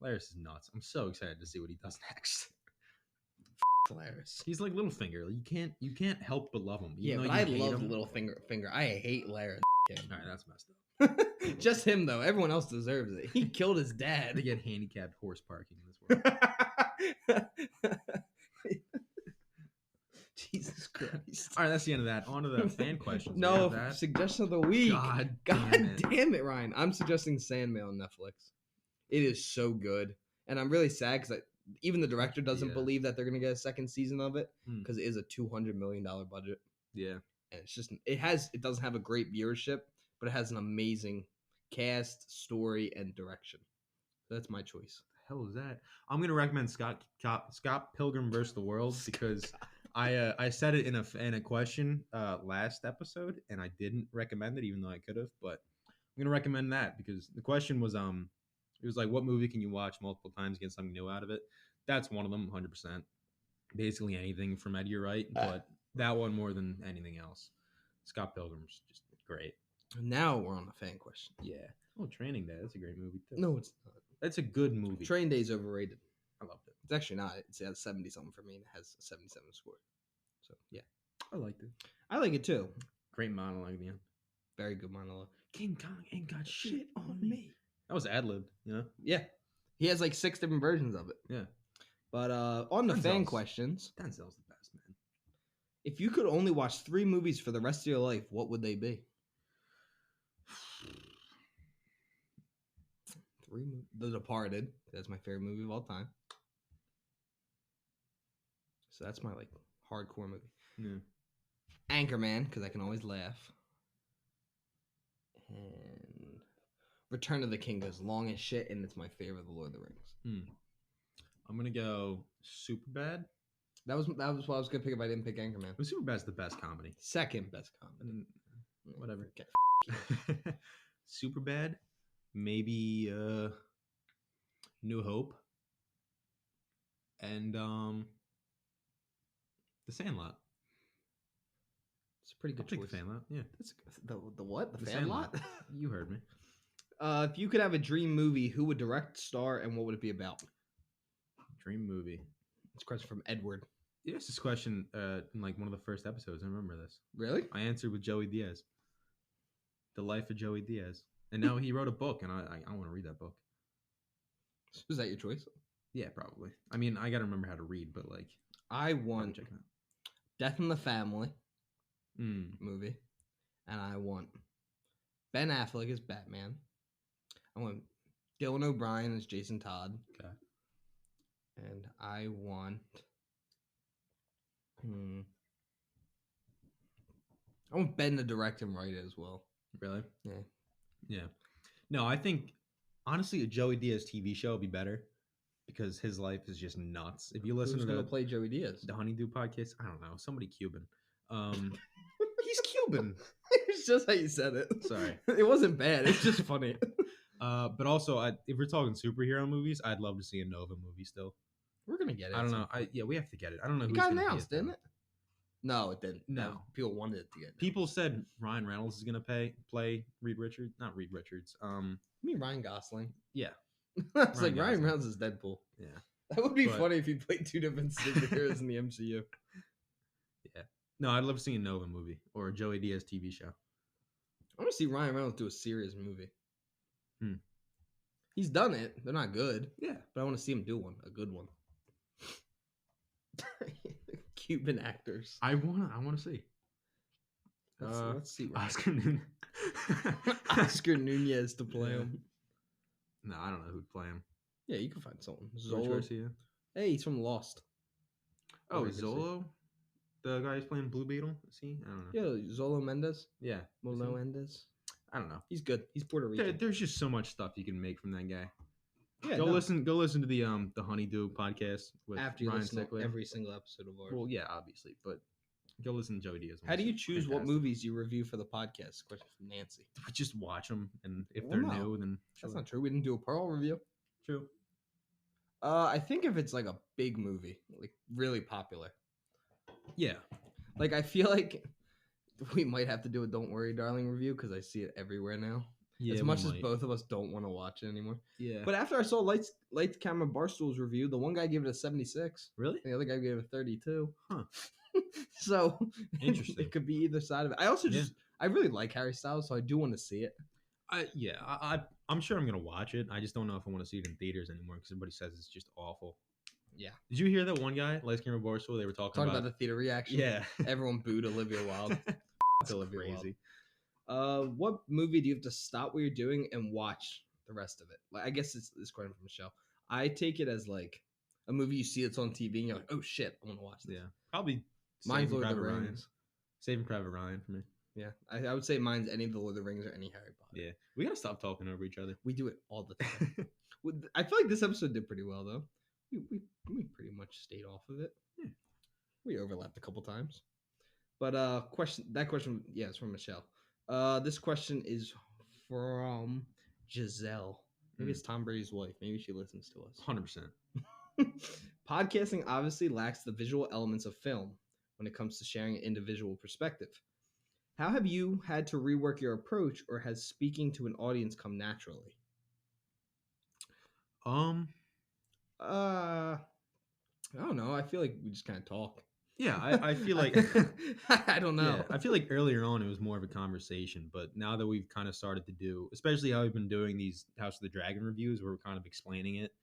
Larys is nuts. I'm so excited to see what he does next. Larys. He's like Littlefinger. You can't help but love him. Yeah, but I love Littlefinger. I hate Larys. All right, that's messed up. Just him though. Everyone else deserves it. He killed his dad. They get handicapped horse parking in this world. Jesus Christ. All right, that's the end of that. On to the fan questions. No, suggestion of the week. God damn it, Ryan. I'm suggesting Sandman on Netflix. It is so good. And I'm really sad because even the director doesn't believe that they're going to get a second season of it because it is a $200 million budget. Yeah. And it's just, it doesn't have a great viewership, but it has an amazing cast, story, and direction. So that's my choice. The hell is that? I'm going to recommend Scott Pilgrim vs. the World because I said it in a question last episode, and I didn't recommend it, even though I could have. But I'm going to recommend that because the question was it was like, what movie can you watch multiple times, get something new out of it? That's one of them, 100%. Basically anything from Edgar Wright, but that one more than anything else. Scott Pilgrim's just great. Now we're on the fan question. Yeah. Oh, Training Day. That's a great movie too. No, it's not. That's a good movie. Train Day's overrated. I loved it. It's actually not. It's at 70 something for me, and it has a 77 score. So yeah, I liked it. I like it too. Great monologue at the end. Very good monologue. King Kong ain't got shit on me. That was ad-libbed, you know? Yeah, he has like 6 different versions of it. Yeah. But on the fan Denzel's- questions, Denzel's the best, man. if you could only watch 3 movies for the rest of your life, what would they be? 3 movies. The Departed. That's my favorite movie of all time. So that's my like hardcore movie. Yeah. Anchorman, because I can always laugh. And Return of the King is long as shit, and it's my favorite of the Lord of the Rings. I'm gonna go Superbad. That was what I was gonna pick if I didn't pick Anchorman. Well, Superbad's the best comedy. Second best comedy. Whatever. Okay. Superbad. Maybe New Hope. And The Sandlot. It's a pretty I'll good take choice. The Sandlot. Yeah. That's the what? The The Sandlot? You heard me. If you could have a dream movie, who would direct, star, and what would it be about? Dream movie. It's a question from Edward. You asked this question in like one of the first episodes. I remember this. Really? I answered with Joey Diaz. The Life of Joey Diaz. And now he wrote a book, and I want to read that book. Was that your choice? Yeah, probably. I mean, I got to remember how to read, but like, I I'm want checking out. Death in the Family Mm. movie, and I want Ben Affleck as Batman. I want Dylan O'Brien as Jason Todd, Okay. and I want. I want Ben to direct and write it as well. Really? Yeah. Yeah. No, I think honestly a Joey Diaz TV show would be better because his life is just nuts. If you listen Who's to gonna play Joey Diaz? the Honeydew podcast, I don't know, somebody Cuban. He's Cuban. It's just how you said it. Sorry. It wasn't bad. It's just funny. But also, if we're talking superhero movies, I'd love to see a Nova movie still. We're gonna get it. I don't know. We have to get it. I don't know It who's got gonna be announced, though. didn't it? No, it didn't. No. People wanted it to get. People said Ryan Reynolds is gonna play Reed Richards. Not Reed Richards. I mean Ryan Gosling. Yeah. I was like, Ryan Ryan Gosling. Reynolds is Deadpool. Yeah. That would be But- funny if he played 2 different superheroes in the MCU. Yeah. No, I'd love to see a Nova movie or a Joey Diaz TV show. I want to see Ryan Reynolds do a serious movie. Hmm. He's done it. They're not good, Yeah. but I want to see him do one, a good one. Cuban actors. I wanna see. Let's see. Ryan. Oscar Nunez. Oscar Nunez to play him. No, I don't know who'd play him. Yeah, you can find someone. George Zolo. Garcia. Hey, he's from Lost. Oh, Garcia. Zolo? The guy who's playing Blue Beetle? Is he? I don't know. Yeah, Zolo Mendez. Yeah. Is Molo he? Mendez. I don't know. He's good. He's Puerto Rican. There's just so much stuff you can make from that guy. Yeah, Go no. listen to the Honeydew podcast with After you Ryan listen to Stickler. every single episode of ours. Well, yeah, obviously, but go listen to Joey Diaz. How do you It's choose what fantastic. movies you review for the podcast? Question from Nancy. We just watch them, and if Well, they're no. new, then That's not true. We didn't do a Pearl review. true. I think if it's like a big movie, like really popular, Yeah, like I feel like we might have to do a "Don't Worry, Darling" review because I see it everywhere now. yeah. as we much as might. both of us don't want to watch it anymore. Yeah, But after I saw Lights Camera Barstool's review, the one guy gave it a 76, really, and the other guy gave it a 32. Huh. So Interesting. It could be either side of it. I also Yeah. I really like Harry Styles, so I do want to see it. I'm sure I'm gonna watch it. I just don't know if I want to see it in theaters anymore because everybody says it's just awful. Yeah. Did you hear that one guy, Lights Camera Barstool? They were talking Talking about the theater reaction. yeah, Everyone booed Olivia Wilde. That's Olivia Wilde. crazy. What movie do you have to stop what you're doing and watch the rest of it? Like, I guess it's this question from Michelle. I take it as like a movie you see that's on TV and you're like, oh shit, I want to watch this. Yeah, probably. Mine's Saving Lord of the Private Ryan. Rings. Saving Private Ryan for me. Yeah, I would say mine's any of the Lord of the Rings or any Harry Potter. Yeah, we gotta stop talking over each other. We do it all the time. I feel like this episode did pretty well though. We pretty much stayed off of it. Yeah. We overlapped a couple times. But question, yeah, it's from Michelle. This question is from Giselle. Maybe it's Tom Brady's wife. Maybe she listens to us. 100%. Podcasting obviously lacks the visual elements of film when it comes to sharing an individual perspective. How have you had to rework your approach, or has speaking to an audience come naturally? Um, I don't know. I feel like we just kind of talk. yeah, I feel like I don't know. yeah, I feel like earlier on it was more of a conversation, but now that we've kind of started to do, especially how we've been doing these House of the Dragon reviews, where we're kind of explaining it,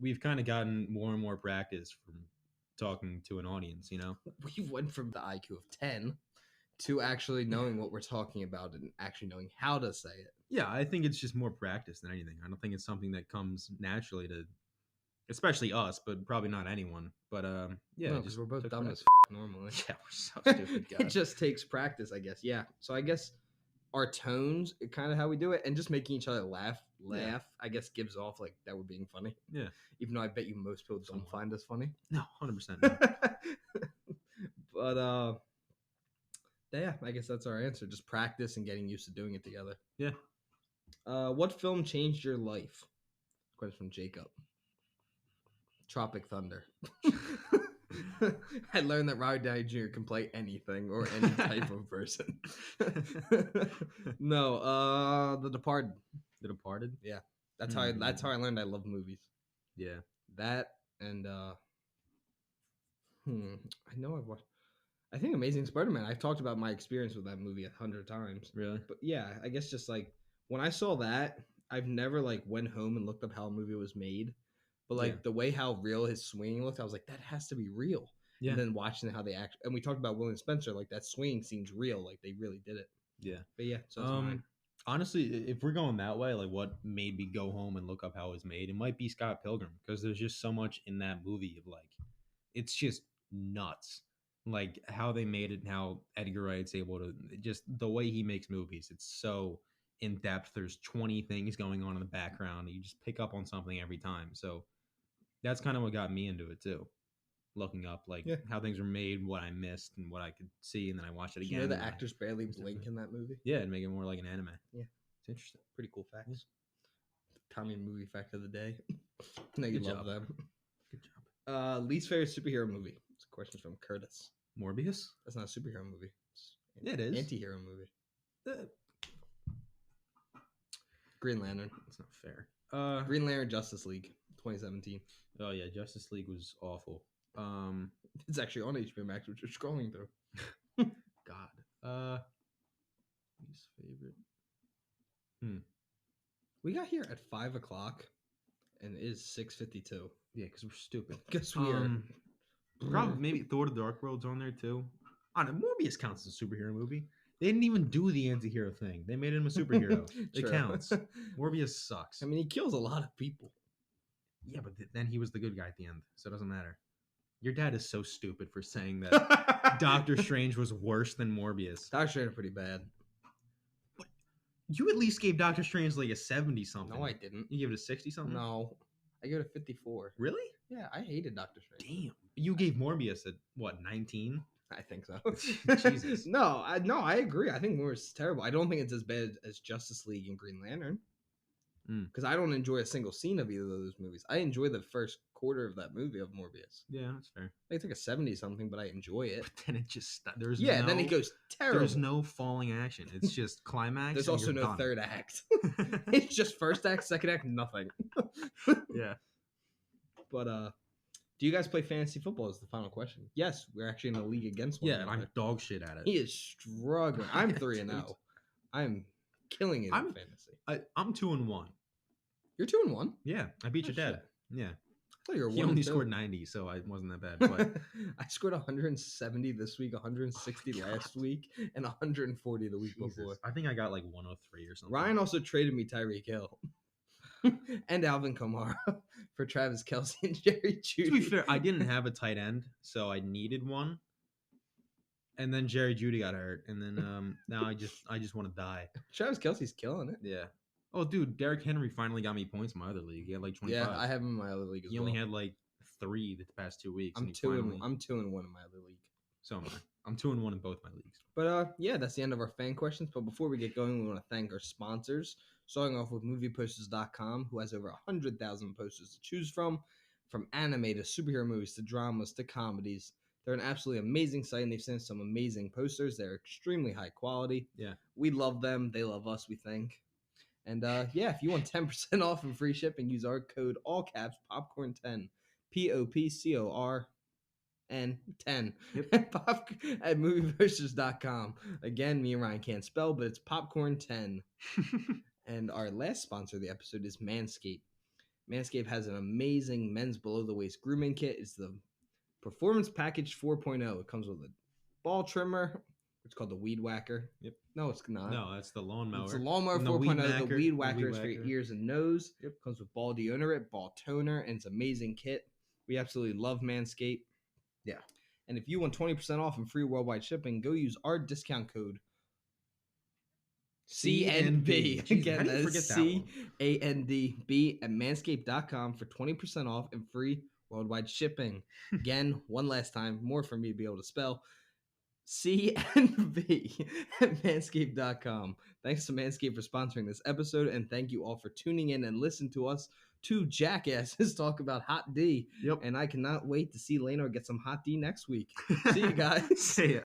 we've kind of gotten more and more practice from talking to an audience. You know? We went from the IQ of 10 to actually knowing what we're talking about and actually knowing how to say it. Yeah, I think it's just more practice than anything. I don't think it's something that comes naturally to, especially us, but probably not anyone. But yeah, No, it because just we're both took dumb practice. as normally. Yeah, we're so stupid, It guys. just takes practice, I guess. Yeah. So I guess our tones, kind of how we do it, and just making each other laugh, I guess gives off like that we're being funny. Yeah. Even though I bet you most people don't Somewhat. find us funny. No, 100%. No. But yeah, I guess that's our answer. Just practice and getting used to doing it together. Yeah. What film changed your life? Question from Jacob. Tropic Thunder. I learned that Robert Downey Jr. can play anything or any type of person. No, The Departed. The Departed. That's how I learned I love movies. Yeah. That and I know I've watched. I think Amazing Spider-Man. I've talked about my experience with that movie 100 times. Really? But yeah, I guess just like when I saw that, I've never like went home and looked up how a movie was made. But like Yeah. the way how real his swinging looked, I was like, that has to be real. Yeah. And then watching how they act, and we talked about William Spencer, like that swinging seems real, like they really did it. Yeah. But yeah, so that's mine. Honestly, if we're going that way, like what made me go home and look up how it was made, it might be Scott Pilgrim, because there's just so much in that movie of like, it's just nuts. Like how they made it and how Edgar Wright's able to, just the way he makes movies. It's so in depth. There's 20 things going on in the background. You just pick up on something every time. So that's kind of what got me into it too. Looking up like how things were made, what I missed, and what I could see, and then I watched it again. You know the and actors barely blink in that movie? Yeah, and make it more like an anime. Yeah. It's interesting. Pretty cool facts. Tommy movie fact of the day. I know you Good love job. them. Good job. Least favorite superhero movie. It's a question from Curtis. Morbius? That's not a superhero movie. Yeah, it is. Anti-hero movie. Uh, Green Lantern. That's not fair. Green Lantern Justice League 2017. Oh yeah, Justice League was awful. It's actually on HBO Max, which you're scrolling through. God. Least favorite. We got here at 5 o'clock, and it is 6:52. Yeah, because we're stupid. Guess we are. Probably maybe Thor: The Dark World's on there too. I don't know. Morbius counts as a superhero movie. They didn't even do the anti-hero thing. They made him a superhero. It True. counts. Morbius sucks. I mean, he kills a lot of people. Yeah, but then he was the good guy at the end, so it doesn't matter. Your dad is so stupid for saying that Doctor Strange was worse than Morbius. Doctor Strange is pretty bad. You at least gave Doctor Strange like a 70 something. No, I didn't. You gave it a 60 something? No, I gave it a 54. Really? Yeah, I hated Doctor Strange. Damn. You gave Morbius a what, 19? I think so. Jesus. No, I agree. I think Morbius is terrible. I don't think it's as bad as Justice League and Green Lantern. Because I don't enjoy a single scene of either of those movies. I enjoy the first quarter of that movie of Morbius. Yeah, that's fair. It's like a 70 something, but I enjoy it. But then it just there's then it goes terrible. There's no falling action. It's just climax. There's and also you're no done. third act. It's just first act, second act, nothing. Yeah. But do you guys play fantasy football? Is the final question. Yes, we're actually in a league against one Yeah, and another. I'm dog shit at it. He is struggling. I'm 3-0. I'm killing it in fantasy. I'm 2-1. You're 2-1. Yeah, I beat your Oh, dad. shit. Yeah. I thought you were He 1-2. only scored 90, so I wasn't that bad. But I scored 170 this week, 160 last week, and 140 the week Jesus, before. I think I got like 103 or something. Ryan also traded me Tyreek Hill and Alvin Kamara for Travis Kelce and Jerry Jeudy. To be fair, I didn't have a tight end, so I needed one. And then Jerry Jeudy got hurt, and then now I just want to die. Travis Kelce's killing it. Yeah. Oh, dude, Derrick Henry finally got me points in my other league. He had like 25. Yeah, I have him in my other league as He well. only had like 3 the past 2 weeks. I'm and he 2 finally... I'm 2-1 in my other league. So am I. I'm 2-1 in both my leagues. But yeah, that's the end of our fan questions. But before we get going, we want to thank our sponsors. Starting off with MoviePosters.com, who has over 100,000 posters to choose from anime to superhero movies to dramas to comedies. They're an absolutely amazing site, and they've sent us some amazing posters. They're extremely high quality. Yeah. We love them. They love us, we think. And yeah, if you want 10% off and free shipping, use our code all caps popcorn10, POPCORN 10 Yep. at movieverses.com. Again, me and Ryan can't spell, but it's popcorn 10. And our last sponsor of the episode is Manscape. Manscape has an amazing men's below the waist grooming kit. It's the Performance Package 4.0. It comes with a ball trimmer. It's called the Weed Whacker. Yep. No, it's not. No, that's the lawnmower. It's the lawnmower And 4.0. The Weed the Whacker is for your ears and nose. Yep. Comes with ball deodorant, ball toner, and it's an amazing kit. We absolutely love Manscaped. Yeah. And if you want 20% off and free worldwide shipping, go use our discount code CANDB. Jeez, Again, how do you that forget is that one? CANDB at manscaped.com for 20% off and free worldwide shipping. Again, one last time, more for me to be able to spell. CNV at manscaped.com. Thanks to Manscaped for sponsoring this episode, and thank you all for tuning in and listening to us two jackasses talk about Hot D. Yep. And I cannot wait to see Leno get some Hot D next week. See you guys. See ya.